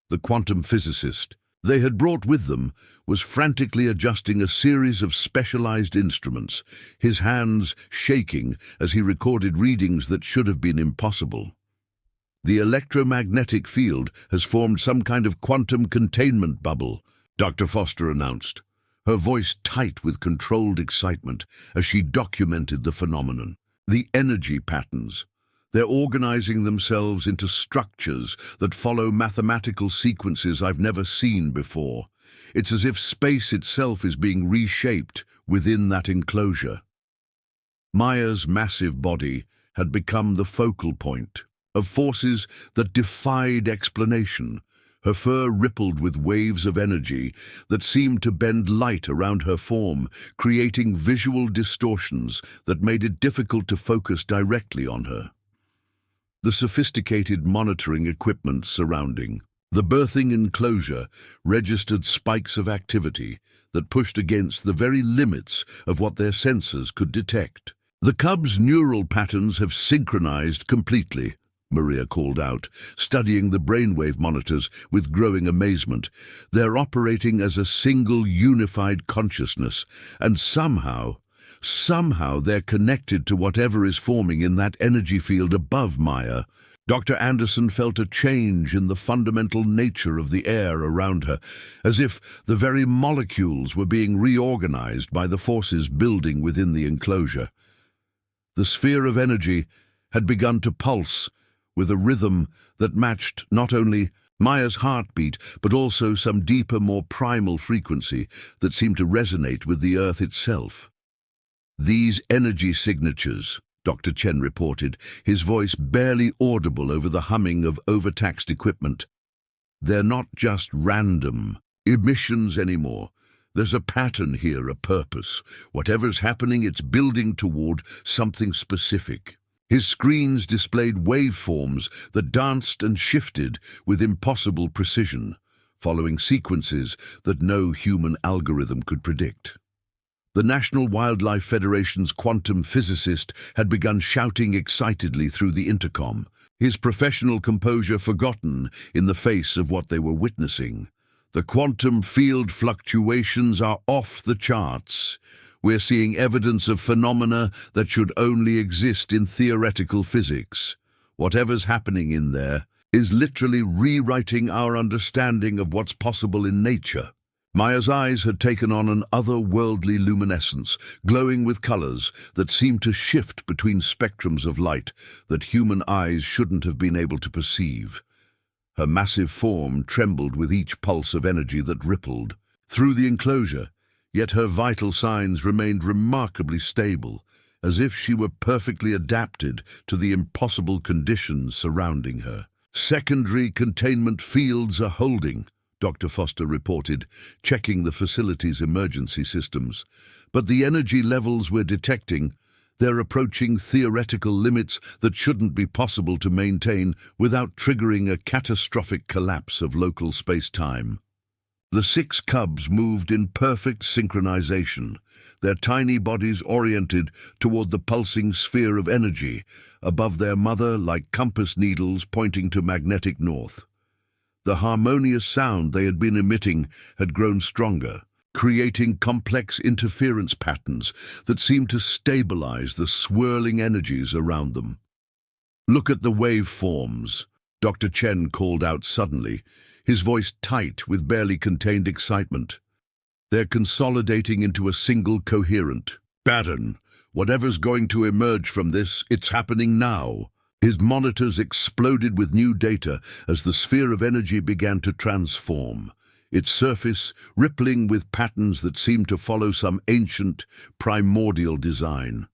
The quantum physicist they had brought with them was frantically adjusting a series of specialized instruments, his hands shaking as he recorded readings that should have been impossible. "The electromagnetic field has formed some kind of quantum containment bubble," Dr. Foster announced, her voice tight with controlled excitement as she documented the phenomenon. "The energy patterns, they're organizing themselves into structures that follow mathematical sequences I've never seen before. It's as if space itself is being reshaped within that enclosure." Maya's massive body had become the focal point of forces that defied explanation. Her fur rippled with waves of energy that seemed to bend light around her form, creating visual distortions that made it difficult to focus directly on her. The sophisticated monitoring equipment surrounding the birthing enclosure registered spikes of activity that pushed against the very limits of what their sensors could detect. "The cubs' neural patterns have synchronized completely," Maria called out, studying the brainwave monitors with growing amazement. "They're operating as a single unified consciousness, and somehow they're connected to whatever is forming in that energy field above Maya." Dr. Anderson felt a change in the fundamental nature of the air around her, as if the very molecules were being reorganized by the forces building within the enclosure. The sphere of energy had begun to pulse with a rhythm that matched not only Maya's heartbeat, but also some deeper, more primal frequency that seemed to resonate with the Earth itself. "These energy signatures," Dr. Chen reported, his voice barely audible over the humming of overtaxed equipment. "They're not just random emissions anymore. There's a pattern here, a purpose. Whatever's happening, it's building toward something specific." His screens displayed waveforms that danced and shifted with impossible precision, following sequences that no human algorithm could predict. The National Wildlife Federation's quantum physicist had begun shouting excitedly through the intercom, his professional composure forgotten in the face of what they were witnessing. "The quantum field fluctuations are off the charts. We're seeing evidence of phenomena that should only exist in theoretical physics. Whatever's happening in there is literally rewriting our understanding of what's possible in nature." Maya's eyes had taken on an otherworldly luminescence, glowing with colors that seemed to shift between spectrums of light that human eyes shouldn't have been able to perceive. Her massive form trembled with each pulse of energy that rippled through the enclosure, yet her vital signs remained remarkably stable, as if she were perfectly adapted to the impossible conditions surrounding her. "Secondary containment fields are holding," Dr. Foster reported, checking the facility's emergency systems. "But the energy levels we're detecting, they're approaching theoretical limits that shouldn't be possible to maintain without triggering a catastrophic collapse of local space-time." The 6 cubs moved in perfect synchronization, their tiny bodies oriented toward the pulsing sphere of energy above their mother like compass needles pointing to magnetic north. The harmonious sound they had been emitting had grown stronger, creating complex interference patterns that seemed to stabilize the swirling energies around them. "Look at the waveforms," Dr. Chen called out suddenly, his voice tight with barely contained excitement. "They're consolidating into a single coherent pattern. Whatever's going to emerge from this, it's happening now." His monitors exploded with new data as the sphere of energy began to transform, its surface rippling with patterns that seemed to follow some ancient, primordial design.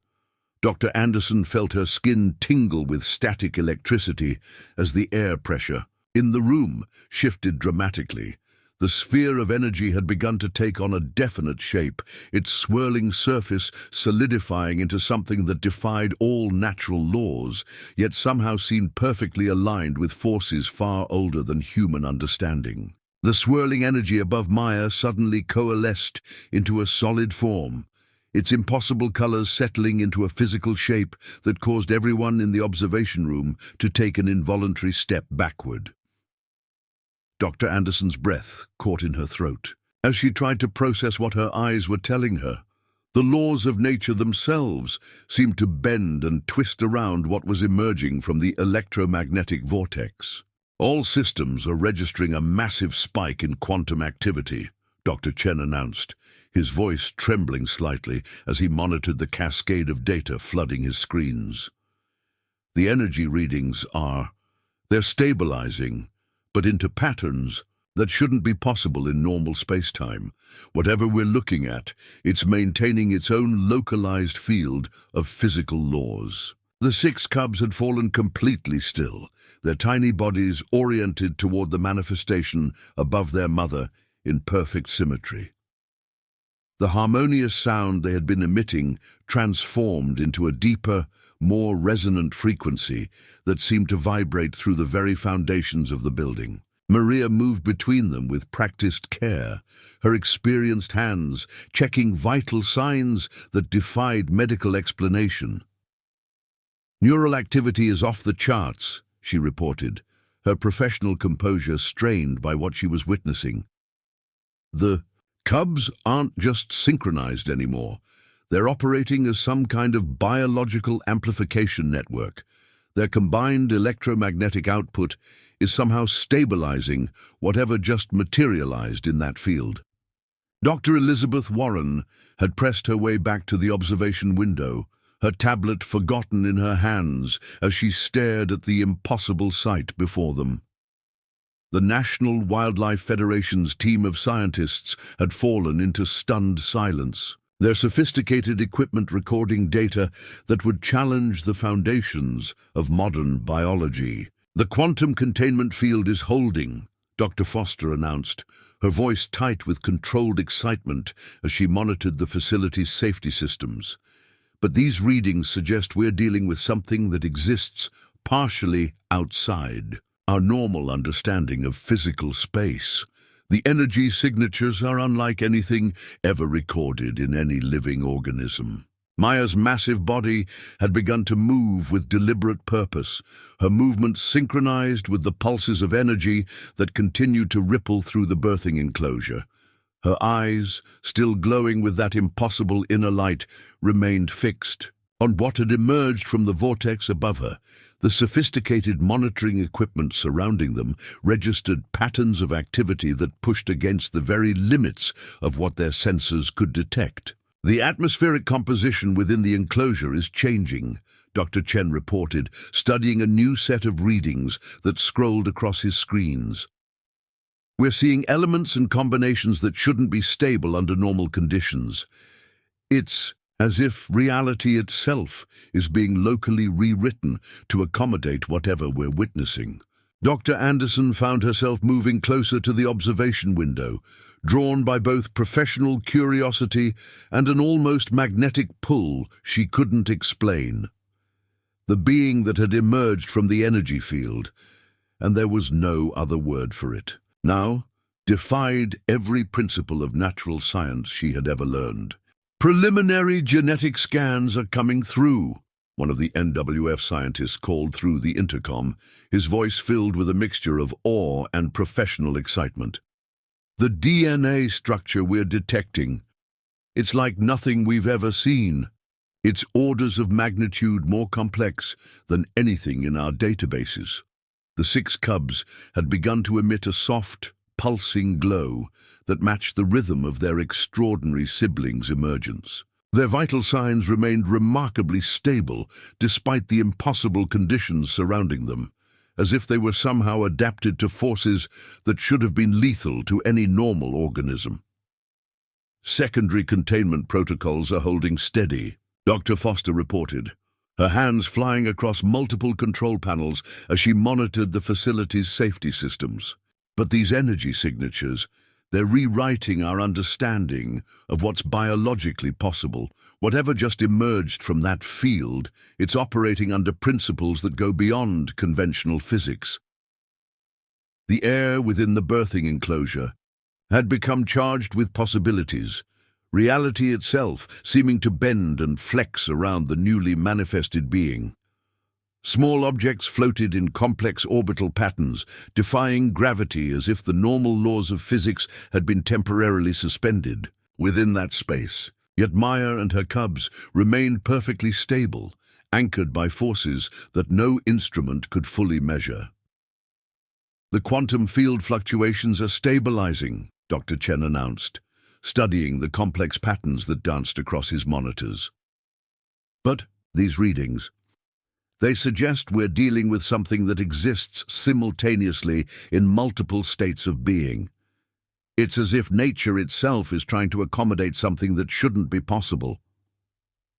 Dr. Anderson felt her skin tingle with static electricity as the air pressure in the room shifted dramatically. The sphere of energy had begun to take on a definite shape, its swirling surface solidifying into something that defied all natural laws, yet somehow seemed perfectly aligned with forces far older than human understanding. The swirling energy above Maya suddenly coalesced into a solid form, its impossible colors settling into a physical shape that caused everyone in the observation room to take an involuntary step backward. Dr. Anderson's breath caught in her throat as she tried to process what her eyes were telling her. The laws of nature themselves seemed to bend and twist around what was emerging from the electromagnetic vortex. "All systems are registering a massive spike in quantum activity," Dr. Chen announced, his voice trembling slightly as he monitored the cascade of data flooding his screens. "The energy readings they're stabilizing, but into patterns that shouldn't be possible in normal space-time. Whatever we're looking at, it's maintaining its own localized field of physical laws." The 6 cubs had fallen completely still, their tiny bodies oriented toward the manifestation above their mother in perfect symmetry. The harmonious sound they had been emitting transformed into a deeper, more resonant frequency that seemed to vibrate through the very foundations of the building. Maria moved between them with practiced care, her experienced hands checking vital signs that defied medical explanation. "Neural activity is off the charts," she reported, her professional composure strained by what she was witnessing. "The cubs aren't just synchronized anymore. They're operating as some kind of biological amplification network. Their combined electromagnetic output is somehow stabilizing whatever just materialized in that field. Dr. Elizabeth Warren had pressed her way back to the observation window, her tablet forgotten in her hands as she stared at the impossible sight before them. The National Wildlife Federation's team of scientists had fallen into stunned silence, their sophisticated equipment recording data that would challenge the foundations of modern biology. "The quantum containment field is holding," Dr. Foster announced, her voice tight with controlled excitement as she monitored the facility's safety systems. "But these readings suggest we're dealing with something that exists partially outside our normal understanding of physical space. The energy signatures are unlike anything ever recorded in any living organism." Maya's massive body had begun to move with deliberate purpose, her movements synchronized with the pulses of energy that continued to ripple through the birthing enclosure. Her eyes, still glowing with that impossible inner light, remained fixed on what had emerged from the vortex above her. The sophisticated monitoring equipment surrounding them registered patterns of activity that pushed against the very limits of what their sensors could detect. "The atmospheric composition within the enclosure is changing," Dr. Chen reported, studying a new set of readings that scrolled across his screens. "We're seeing elements and combinations that shouldn't be stable under normal conditions. It's as if reality itself is being locally rewritten to accommodate whatever we're witnessing." Dr. Anderson found herself moving closer to the observation window, drawn by both professional curiosity and an almost magnetic pull she couldn't explain. The being that had emerged from the energy field, and there was no other word for it, now defied every principle of natural science she had ever learned. "Preliminary genetic scans are coming through," one of the NWF scientists called through the intercom, his voice filled with a mixture of awe and professional excitement. "The DNA structure we're detecting, it's like nothing we've ever seen. It's orders of magnitude more complex than anything in our databases." The 6 cubs had begun to emit a soft, pulsing glow that matched the rhythm of their extraordinary siblings' emergence. Their vital signs remained remarkably stable despite the impossible conditions surrounding them, as if they were somehow adapted to forces that should have been lethal to any normal organism. "Secondary containment protocols are holding steady," Dr. Foster reported, her hands flying across multiple control panels as she monitored the facility's safety systems. "But these energy signatures, they're rewriting our understanding of what's biologically possible. Whatever just emerged from that field, it's operating under principles that go beyond conventional physics." The air within the birthing enclosure had become charged with possibilities, reality itself seeming to bend and flex around the newly manifested being. Small objects floated in complex orbital patterns, defying gravity as if the normal laws of physics had been temporarily suspended within that space. Yet Maya and her cubs remained perfectly stable, anchored by forces that no instrument could fully measure. "The quantum field fluctuations are stabilizing," Dr. Chen announced, studying the complex patterns that danced across his monitors. "But these readings, they suggest we're dealing with something that exists simultaneously in multiple states of being. It's as if nature itself is trying to accommodate something that shouldn't be possible."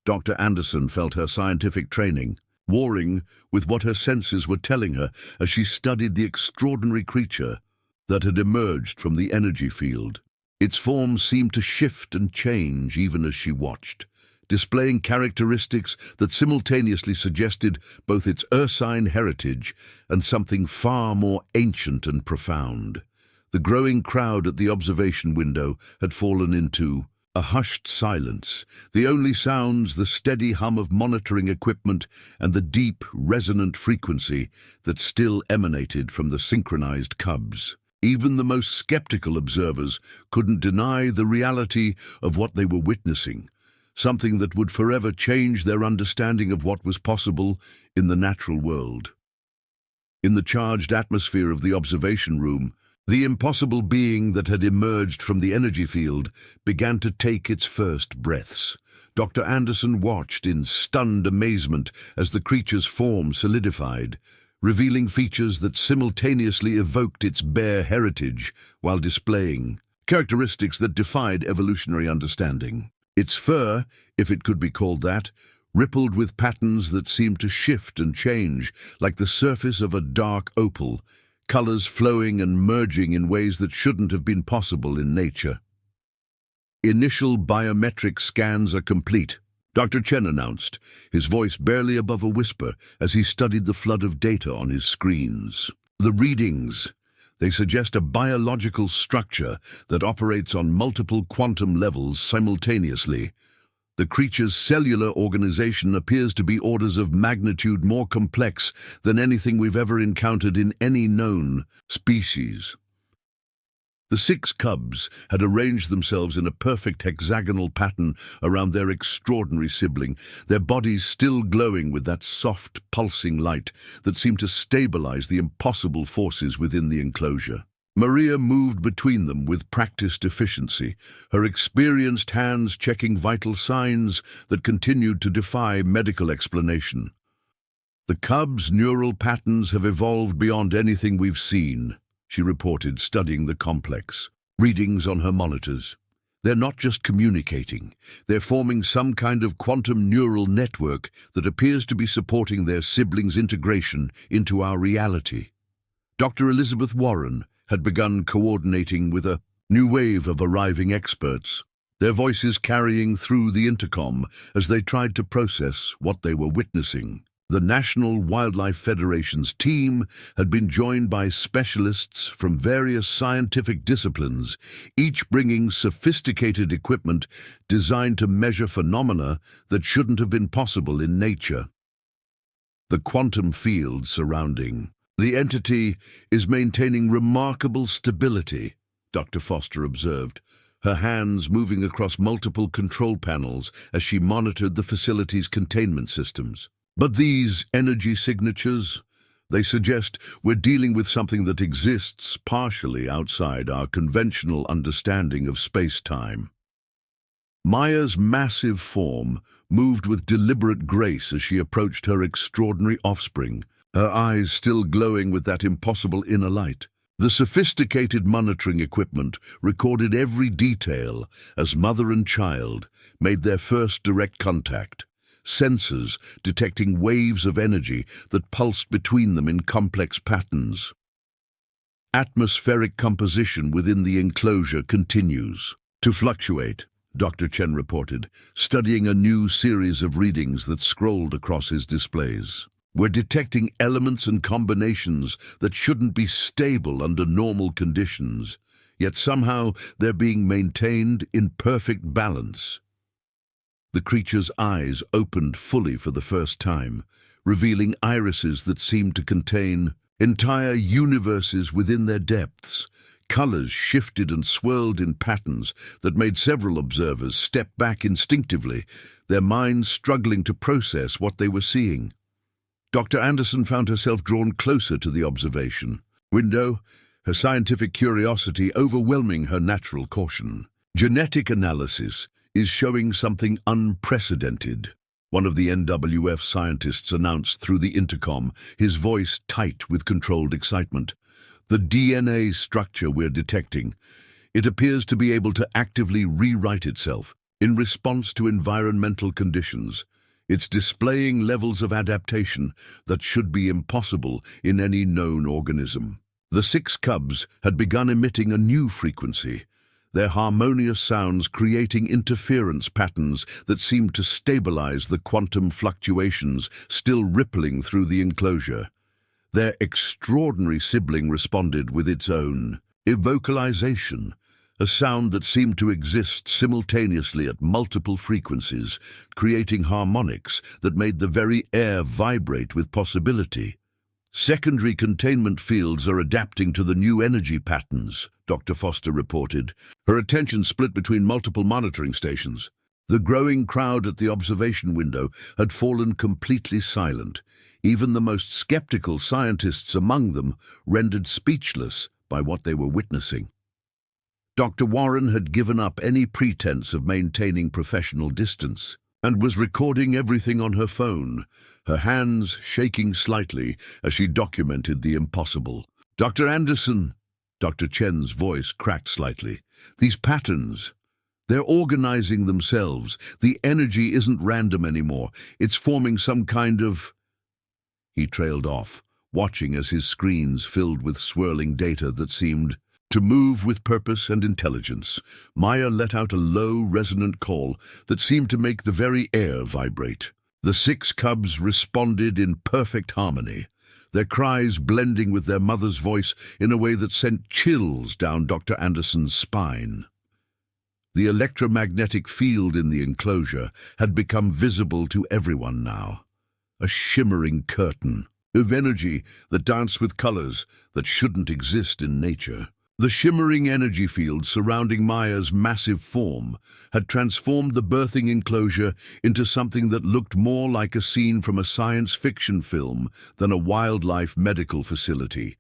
Dr. Anderson felt her scientific training warring with what her senses were telling her as she studied the extraordinary creature that had emerged from the energy field. Its form seemed to shift and change even as she watched, displaying characteristics that simultaneously suggested both its ursine heritage and something far more ancient and profound. The growing crowd at the observation window had fallen into a hushed silence, the only sounds the steady hum of monitoring equipment and the deep, resonant frequency that still emanated from the synchronized cubs. Even the most skeptical observers couldn't deny the reality of what they were witnessing. something that would forever change their understanding of what was possible in the natural world. In the charged atmosphere of the observation room, the impossible being that had emerged from the energy field began to take its first breaths. Dr. Anderson watched in stunned amazement as the creature's form solidified, revealing features that simultaneously evoked its bare heritage while displaying characteristics that defied evolutionary understanding. Its fur, if it could be called that, rippled with patterns that seemed to shift and change, like the surface of a dark opal, colors flowing and merging in ways that shouldn't have been possible in nature. "Initial biometric scans are complete," Dr. Chen announced, his voice barely above a whisper as he studied the flood of data on his screens. "The readings, they suggest a biological structure that operates on multiple quantum levels simultaneously. The creature's cellular organization appears to be orders of magnitude more complex than anything we've ever encountered in any known species." The 6 cubs had arranged themselves in a perfect hexagonal pattern around their extraordinary sibling, their bodies still glowing with that soft, pulsing light that seemed to stabilize the impossible forces within the enclosure. Maria moved between them with practiced efficiency, her experienced hands checking vital signs that continued to defy medical explanation. "The cubs' neural patterns have evolved beyond anything we've seen," she reported, studying the complex. Readings on her monitors. "They're not just communicating, they're forming some kind of quantum neural network that appears to be supporting their siblings' integration into our reality." Dr. Elizabeth Warren had begun coordinating with a new wave of arriving experts, their voices carrying through the intercom as they tried to process what they were witnessing. The National Wildlife Federation's team had been joined by specialists from various scientific disciplines, each bringing sophisticated equipment designed to measure phenomena that shouldn't have been possible in nature. The quantum field surrounding the entity is maintaining remarkable stability, Dr. Foster observed, her hands moving across multiple control panels as she monitored the facility's containment systems. "But these energy signatures, they suggest we're dealing with something that exists partially outside our conventional understanding of space-time." Maya's massive form moved with deliberate grace as she approached her extraordinary offspring, her eyes still glowing with that impossible inner light. The sophisticated monitoring equipment recorded every detail as mother and child made their first direct contact, sensors detecting waves of energy that pulsed between them in complex patterns. Atmospheric composition within the enclosure continues to fluctuate, Dr. Chen reported, studying a new series of readings that scrolled across his displays. "We're detecting elements and combinations that shouldn't be stable under normal conditions, yet somehow they're being maintained in perfect balance." The creature's eyes opened fully for the first time, revealing irises that seemed to contain entire universes within their depths. Colors shifted and swirled in patterns that made several observers step back instinctively, their minds struggling to process what they were seeing. Dr. Anderson found herself drawn closer to the observation window, her scientific curiosity overwhelming her natural caution. "Genetic analysis is showing something unprecedented," one of the NWF scientists announced through the intercom, his voice tight with controlled excitement. "The DNA structure we're detecting, it appears to be able to actively rewrite itself in response to environmental conditions. It's displaying levels of adaptation that should be impossible in any known organism." The 6 cubs had begun emitting a new frequency, their harmonious sounds creating interference patterns that seemed to stabilize the quantum fluctuations still rippling through the enclosure. Their extraordinary sibling responded with its own evocalization, a sound that seemed to exist simultaneously at multiple frequencies, creating harmonics that made the very air vibrate with possibility. "Secondary containment fields are adapting to the new energy patterns," Dr. Foster reported, her attention split between multiple monitoring stations. The growing crowd at the observation window had fallen completely silent, even the most skeptical scientists among them rendered speechless by what they were witnessing. Dr. Warren had given up any pretense of maintaining professional distance and was recording everything on her phone, her hands shaking slightly as she documented the impossible. "Dr. Anderson," Dr. Chen's voice cracked slightly. "These patterns, they're organizing themselves. The energy isn't random anymore. It's forming some kind of—" He trailed off, watching as his screens filled with swirling data that seemed to move with purpose and intelligence. Maya let out a low, resonant call that seemed to make the very air vibrate. The 6 cubs responded in perfect harmony, their cries blending with their mother's voice in a way that sent chills down Dr. Anderson's spine. The electromagnetic field in the enclosure had become visible to everyone now, a shimmering curtain of energy that danced with colors that shouldn't exist in nature. The shimmering energy field surrounding Maya's massive form had transformed the birthing enclosure into something that looked more like a scene from a science fiction film than a wildlife medical facility.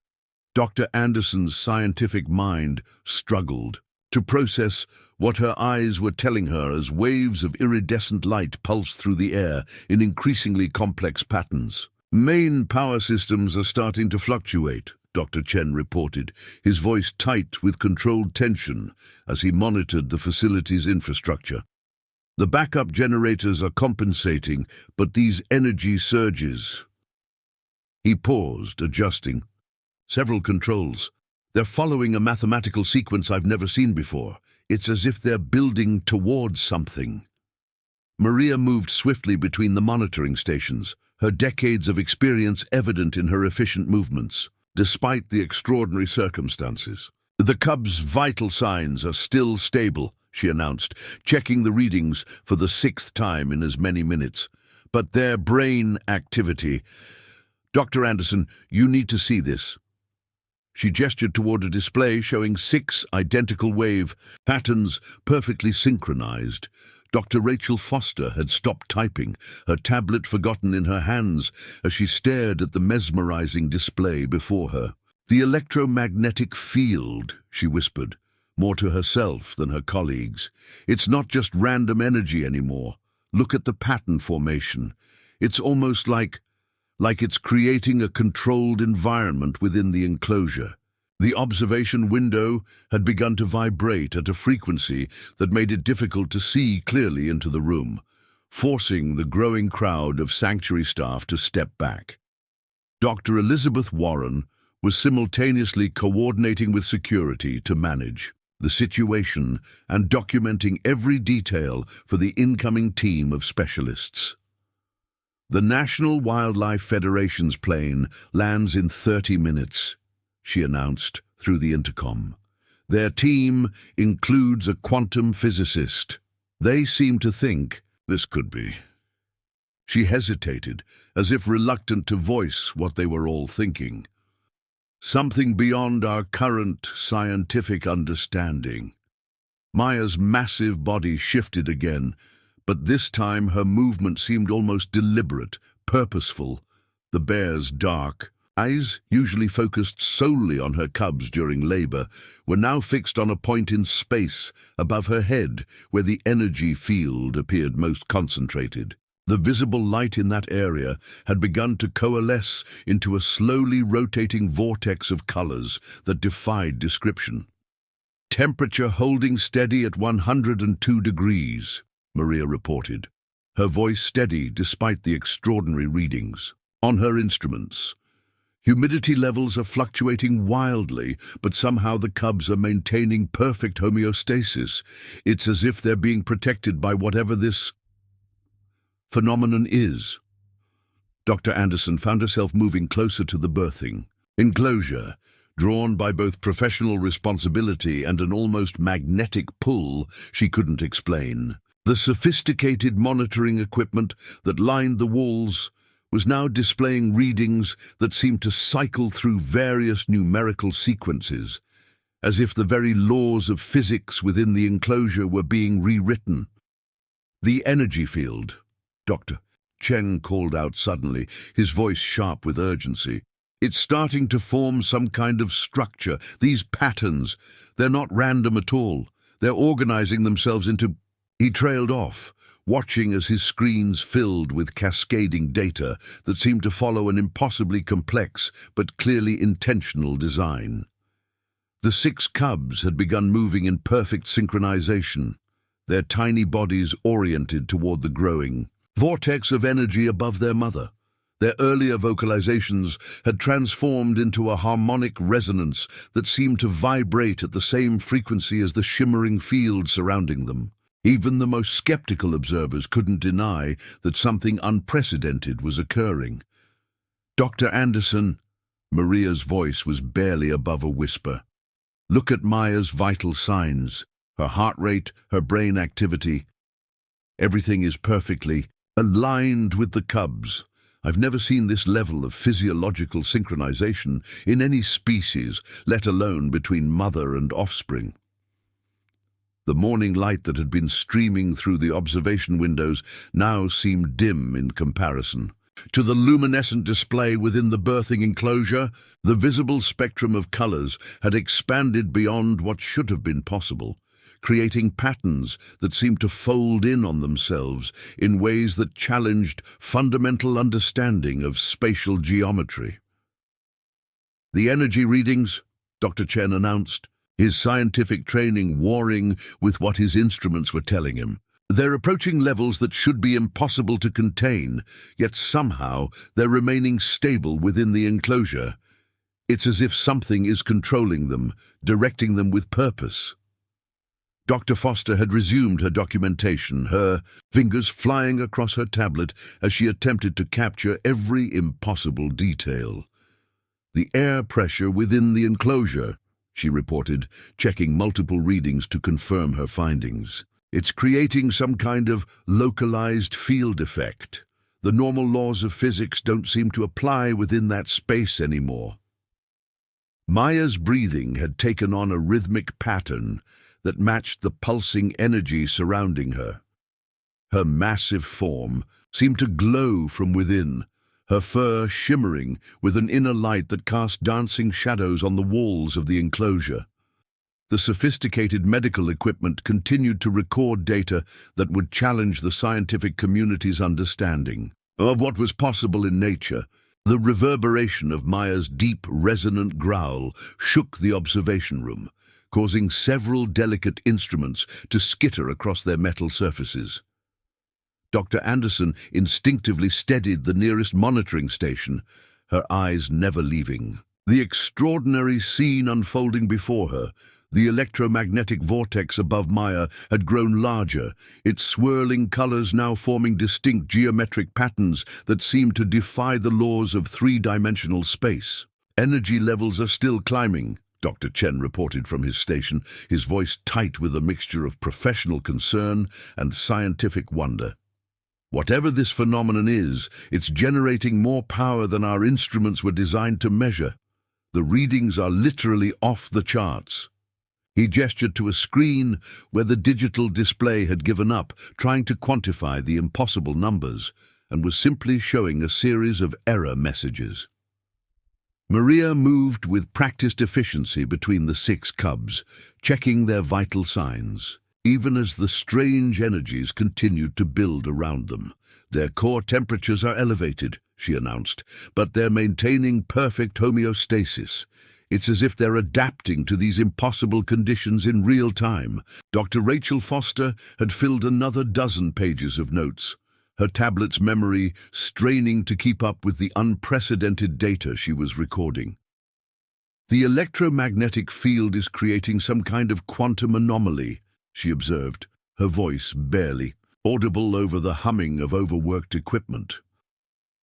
Dr. Anderson's scientific mind struggled to process what her eyes were telling her as waves of iridescent light pulsed through the air in increasingly complex patterns. "Main power systems are starting to fluctuate," Dr. Chen reported, his voice tight with controlled tension as he monitored the facility's infrastructure. "The backup generators are compensating, but these energy surges—" He paused, adjusting several controls. "They're following a mathematical sequence I've never seen before. It's as if they're building towards something." Maria moved swiftly between the monitoring stations, her decades of experience evident in her efficient movements, despite the extraordinary circumstances. "The cubs' vital signs are still stable," she announced, checking the readings for the 6th time in as many minutes. "But their brain activity— Dr. Anderson, you need to see this." She gestured toward a display showing 6 identical wave patterns perfectly synchronized. Dr. Rachel Foster had stopped typing, her tablet forgotten in her hands as she stared at the mesmerizing display before her. "The electromagnetic field," she whispered, more to herself than her colleagues. "It's not just random energy anymore. Look at the pattern formation. It's almost like it's creating a controlled environment within the enclosure." The observation window had begun to vibrate at a frequency that made it difficult to see clearly into the room, forcing the growing crowd of sanctuary staff to step back. Dr. Elizabeth Warren was simultaneously coordinating with security to manage the situation and documenting every detail for the incoming team of specialists. "The National Wildlife Federation's plane lands in 30 minutes. She announced through the intercom. "Their team includes a quantum physicist. They seem to think this could be—" She hesitated, as if reluctant to voice what they were all thinking. "Something beyond our current scientific understanding." Maya's massive body shifted again, but this time her movement seemed almost deliberate, purposeful. The bear's dark eyes, usually focused solely on her cubs during labor, were now fixed on a point in space above her head where the energy field appeared most concentrated. The visible light in that area had begun to coalesce into a slowly rotating vortex of colors that defied description. "Temperature holding steady at 102 degrees, Maria reported, her voice steady despite the extraordinary readings. On her instruments, humidity levels are fluctuating wildly, but somehow the cubs are maintaining perfect homeostasis. It's as if they're being protected by whatever this phenomenon is." Dr. Anderson found herself moving closer to the birthing enclosure, drawn by both professional responsibility and an almost magnetic pull she couldn't explain. The sophisticated monitoring equipment that lined the walls was now displaying readings that seemed to cycle through various numerical sequences, as if the very laws of physics within the enclosure were being rewritten. The energy field, Dr. Chen called out suddenly, his voice sharp with urgency. It's starting to form some kind of structure. These patterns, they're not random at all. They're organizing themselves into... He trailed off, watching as his screens filled with cascading data that seemed to follow an impossibly complex but clearly intentional design. The 6 cubs had begun moving in perfect synchronization, their tiny bodies oriented toward the growing vortex of energy above their mother. Their earlier vocalizations had transformed into a harmonic resonance that seemed to vibrate at the same frequency as the shimmering field surrounding them. Even the most skeptical observers couldn't deny that something unprecedented was occurring. "Dr. Anderson," Maria's voice was barely above a whisper. "Look at Maya's vital signs. Her heart rate, her brain activity. Everything is perfectly aligned with the cubs. I've never seen this level of physiological synchronization in any species, let alone between mother and offspring." The morning light that had been streaming through the observation windows now seemed dim in comparison. To the luminescent display within the birthing enclosure, the visible spectrum of colors had expanded beyond what should have been possible, creating patterns that seemed to fold in on themselves in ways that challenged fundamental understanding of spatial geometry. "The energy readings," Dr. Chen announced, his scientific training warring with what his instruments were telling him. "They're approaching levels that should be impossible to contain, yet somehow they're remaining stable within the enclosure. It's as if something is controlling them, directing them with purpose." Dr. Foster had resumed her documentation, her fingers flying across her tablet as she attempted to capture every impossible detail. "The air pressure within the enclosure," she reported, checking multiple readings to confirm her findings. "It's creating some kind of localized field effect. The normal laws of physics don't seem to apply within that space anymore." Maya's breathing had taken on a rhythmic pattern that matched the pulsing energy surrounding her. Her massive form seemed to glow from within, her fur shimmering with an inner light that cast dancing shadows on the walls of the enclosure. The sophisticated medical equipment continued to record data that would challenge the scientific community's understanding of what was possible in nature. The reverberation of Maya's deep, resonant growl shook the observation room, causing several delicate instruments to skitter across their metal surfaces. Dr. Anderson instinctively steadied the nearest monitoring station, her eyes never leaving the extraordinary scene unfolding before her. The electromagnetic vortex above Maya had grown larger, its swirling colors now forming distinct geometric patterns that seemed to defy the laws of three-dimensional space. "Energy levels are still climbing," Dr. Chen reported from his station, his voice tight with a mixture of professional concern and scientific wonder. "Whatever this phenomenon is, it's generating more power than our instruments were designed to measure. The readings are literally off the charts." He gestured to a screen where the digital display had given up, trying to quantify the impossible numbers, and was simply showing a series of error messages. Maria moved with practiced efficiency between the 6 cubs, checking their vital signs, even as the strange energies continued to build around them. "Their core temperatures are elevated," she announced, "but they're maintaining perfect homeostasis. It's as if they're adapting to these impossible conditions in real time." Dr. Rachel Foster had filled another dozen pages of notes, her tablet's memory straining to keep up with the unprecedented data she was recording. "The electromagnetic field is creating some kind of quantum anomaly," she observed, her voice barely audible over the humming of overworked equipment.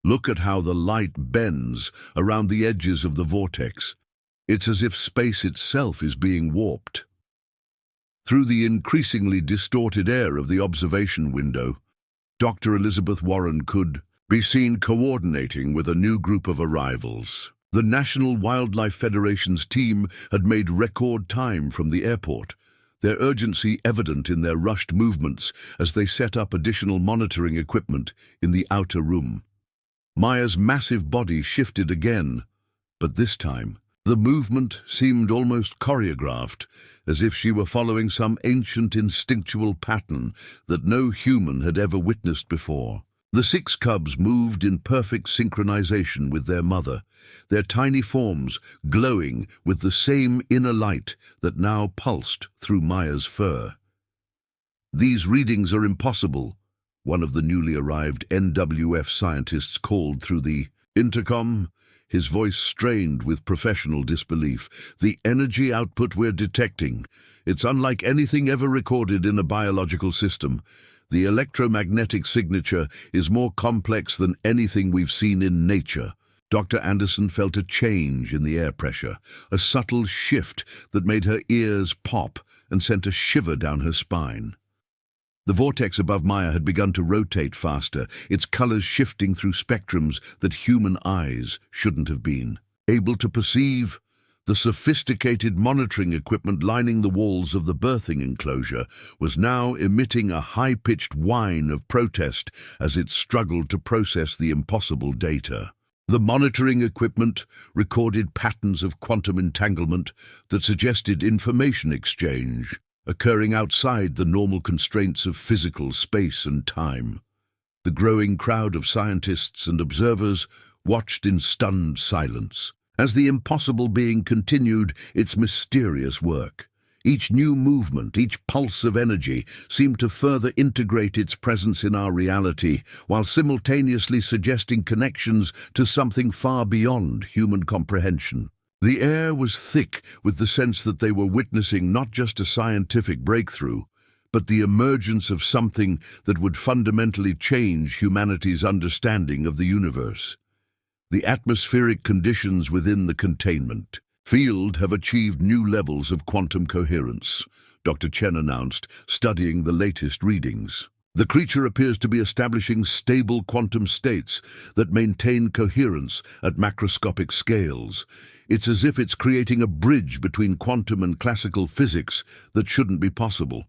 "Look at how the light bends around the edges of the vortex. It's as if space itself is being warped." Through the increasingly distorted air of the observation window, Dr. Elizabeth Warren could be seen coordinating with a new group of arrivals. The National Wildlife Federation's team had made record time from the airport, their urgency evident in their rushed movements as they set up additional monitoring equipment in the outer room. Maya's massive body shifted again, but this time, the movement seemed almost choreographed, as if she were following some ancient instinctual pattern that no human had ever witnessed before. The 6 cubs moved in perfect synchronization with their mother, their tiny forms glowing with the same inner light that now pulsed through Maya's fur. "These readings are impossible," one of the newly arrived NWF scientists called through the intercom, his voice strained with professional disbelief. "The energy output we're detecting, it's unlike anything ever recorded in a biological system. The electromagnetic signature is more complex than anything we've seen in nature." Dr. Anderson felt a change in the air pressure, a subtle shift that made her ears pop and sent a shiver down her spine. The vortex above Maya had begun to rotate faster, its colors shifting through spectrums that human eyes shouldn't have been able to perceive. The sophisticated monitoring equipment lining the walls of the birthing enclosure was now emitting a high-pitched whine of protest as it struggled to process the impossible data. The monitoring equipment recorded patterns of quantum entanglement that suggested information exchange, occurring outside the normal constraints of physical space and time. The growing crowd of scientists and observers watched in stunned silence as the impossible being continued its mysterious work. Each new movement, each pulse of energy seemed to further integrate its presence in our reality, while simultaneously suggesting connections to something far beyond human comprehension. The air was thick with the sense that they were witnessing not just a scientific breakthrough, but the emergence of something that would fundamentally change humanity's understanding of the universe. The atmospheric conditions within the containment field have achieved new levels of quantum coherence, Dr. Chen announced, studying the latest readings. The creature appears to be establishing stable quantum states that maintain coherence at macroscopic scales. It's as if it's creating a bridge between quantum and classical physics that shouldn't be possible.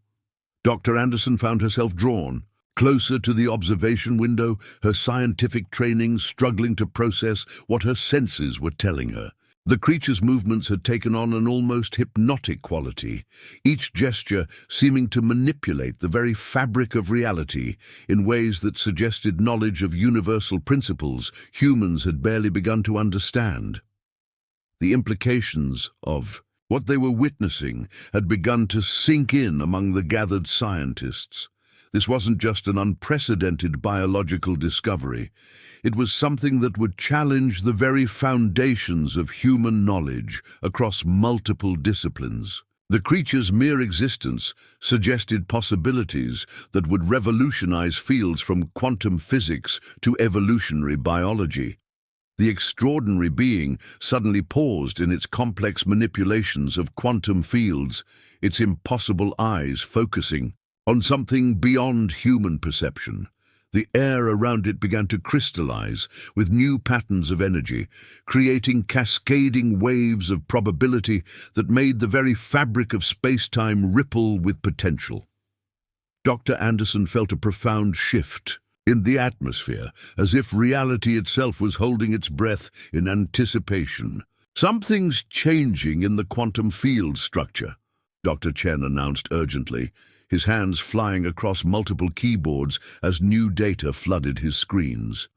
Dr. Anderson found herself drawn closer to the observation window, her scientific training struggling to process what her senses were telling her. The creature's movements had taken on an almost hypnotic quality, each gesture seeming to manipulate the very fabric of reality in ways that suggested knowledge of universal principles humans had barely begun to understand. The implications of what they were witnessing had begun to sink in among the gathered scientists. This wasn't just an unprecedented biological discovery. It was something that would challenge the very foundations of human knowledge across multiple disciplines. The creature's mere existence suggested possibilities that would revolutionize fields from quantum physics to evolutionary biology. The extraordinary being suddenly paused in its complex manipulations of quantum fields, its impossible eyes focusing on something beyond human perception. The air around it began to crystallize with new patterns of energy, creating cascading waves of probability that made the very fabric of space-time ripple with potential. Dr. Anderson felt a profound shift in the atmosphere, as if reality itself was holding its breath in anticipation. "Something's changing in the quantum field structure," Dr. Chen announced urgently, his hands flying across multiple keyboards as new data flooded his screens.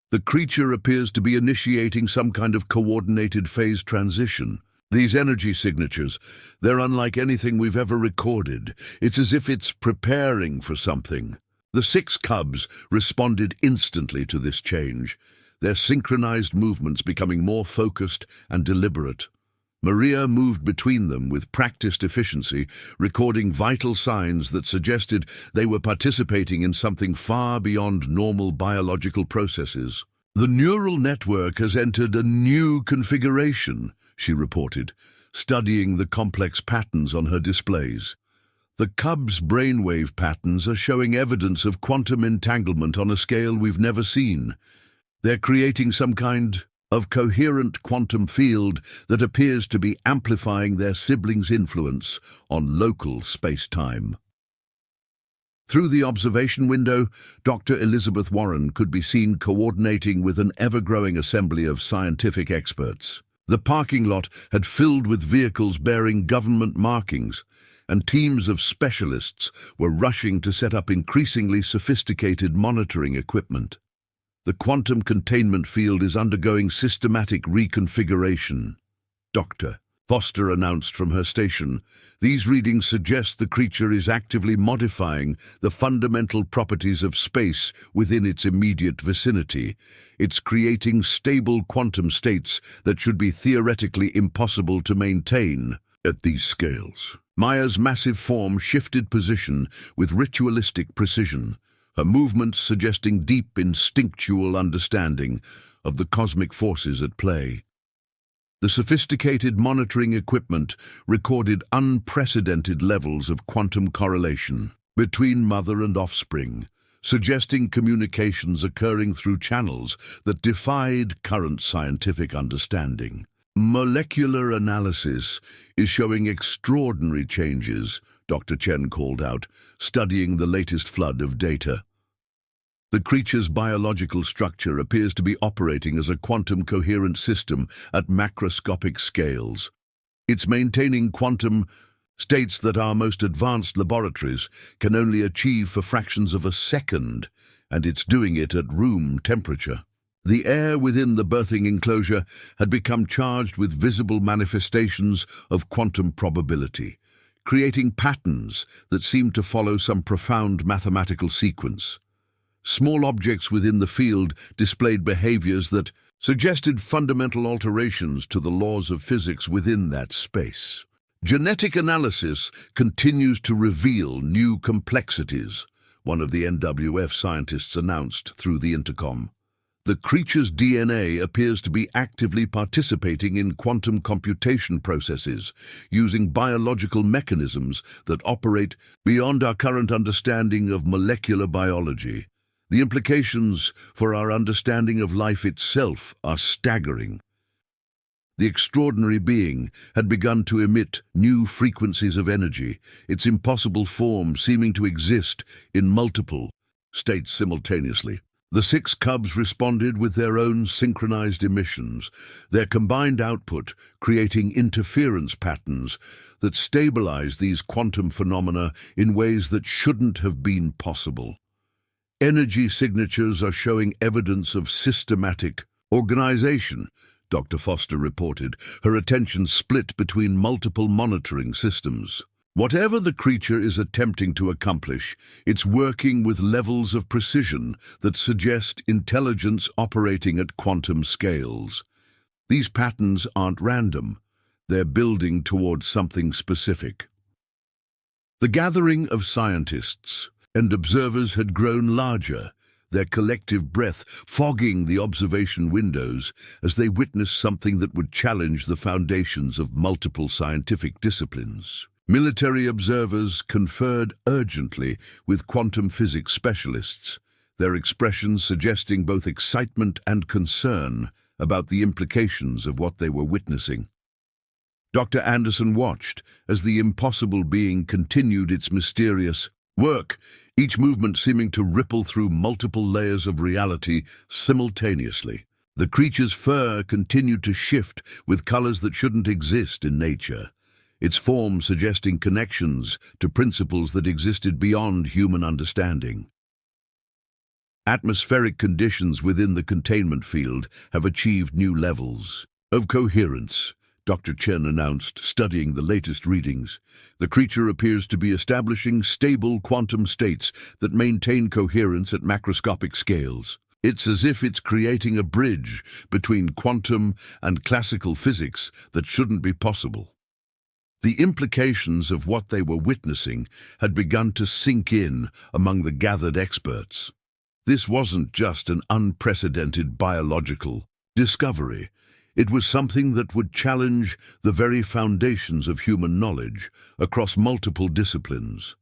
"The creature appears to be initiating some kind of coordinated phase transition. These energy signatures, they're unlike anything we've ever recorded. It's as if it's preparing for something." The 6 cubs responded instantly to this change, their synchronized movements becoming more focused and deliberate. Maria moved between them with practiced efficiency, recording vital signs that suggested they were participating in something far beyond normal biological processes. "The neural network has entered a new configuration," she reported, studying the complex patterns on her displays. "The cub's brainwave patterns are showing evidence of quantum entanglement on a scale we've never seen. They're creating some kind of coherent quantum field that appears to be amplifying their siblings' influence on local space-time. Through the observation window, Dr. Elizabeth Warren could be seen coordinating with an ever-growing assembly of scientific experts. The parking lot had filled with vehicles bearing government markings, and teams of specialists were rushing to set up increasingly sophisticated monitoring equipment. The quantum containment field is undergoing systematic reconfiguration. Dr. Foster announced from her station, these readings suggest the creature is actively modifying the fundamental properties of space within its immediate vicinity. It's creating stable quantum states that should be theoretically impossible to maintain at these scales. Maya's massive form shifted position with ritualistic precision, her movements suggesting deep instinctual understanding of the cosmic forces at play. The sophisticated monitoring equipment recorded unprecedented levels of quantum correlation between mother and offspring, suggesting communications occurring through channels that defied current scientific understanding. Molecular analysis is showing extraordinary changes, Dr. Chen called out, studying the latest flood of data. The creature's biological structure appears to be operating as a quantum coherent system at macroscopic scales. It's maintaining quantum states that our most advanced laboratories can only achieve for fractions of a second, and it's doing it at room temperature. The air within the birthing enclosure had become charged with visible manifestations of quantum probability, creating patterns that seemed to follow some profound mathematical sequence. Small objects within the field displayed behaviors that suggested fundamental alterations to the laws of physics within that space. Genetic analysis continues to reveal new complexities, one of the NWF scientists announced through the intercom. The creature's DNA appears to be actively participating in quantum computation processes, using biological mechanisms that operate beyond our current understanding of molecular biology. The implications for our understanding of life itself are staggering. The extraordinary being had begun to emit new frequencies of energy, its impossible form seeming to exist in multiple states simultaneously. The 6 cubs responded with their own synchronized emissions, their combined output creating interference patterns that stabilize these quantum phenomena in ways that shouldn't have been possible. Energy signatures are showing evidence of systematic organization, Dr. Foster reported, her attention split between multiple monitoring systems. Whatever the creature is attempting to accomplish, it's working with levels of precision that suggest intelligence operating at quantum scales. These patterns aren't random. They're building towards something specific. The gathering of scientists and observers had grown larger, their collective breath fogging the observation windows as they witnessed something that would challenge the foundations of multiple scientific disciplines. Military observers conferred urgently with quantum physics specialists, their expressions suggesting both excitement and concern about the implications of what they were witnessing. Dr. Anderson watched as the impossible being continued its mysterious work, each movement seeming to ripple through multiple layers of reality simultaneously. The creature's fur continued to shift with colors that shouldn't exist in nature, its form suggesting connections to principles that existed beyond human understanding. Atmospheric conditions within the containment field have achieved new levels of coherence, Dr. Chen announced, studying the latest readings. The creature appears to be establishing stable quantum states that maintain coherence at macroscopic scales. It's as if it's creating a bridge between quantum and classical physics that shouldn't be possible. The implications of what they were witnessing had begun to sink in among the gathered experts. This wasn't just an unprecedented biological discovery. It was something that would challenge the very foundations of human knowledge across multiple disciplines.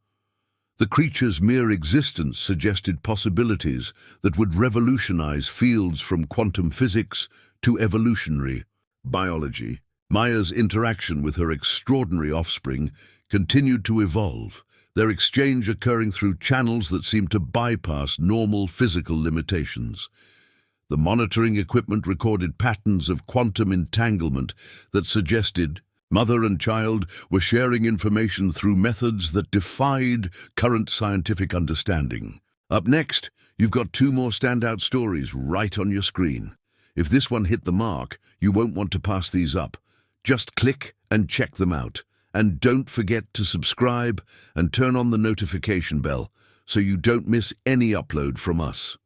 The creature's mere existence suggested possibilities that would revolutionize fields from quantum physics to evolutionary biology. Maya's interaction with her extraordinary offspring continued to evolve, their exchange occurring through channels that seemed to bypass normal physical limitations. The monitoring equipment recorded patterns of quantum entanglement that suggested mother and child were sharing information through methods that defied current scientific understanding. Up next, you've got two more standout stories right on your screen. If this one hit the mark, you won't want to pass these up. Just click and check them out. And don't forget to subscribe and turn on the notification bell so you don't miss any upload from us.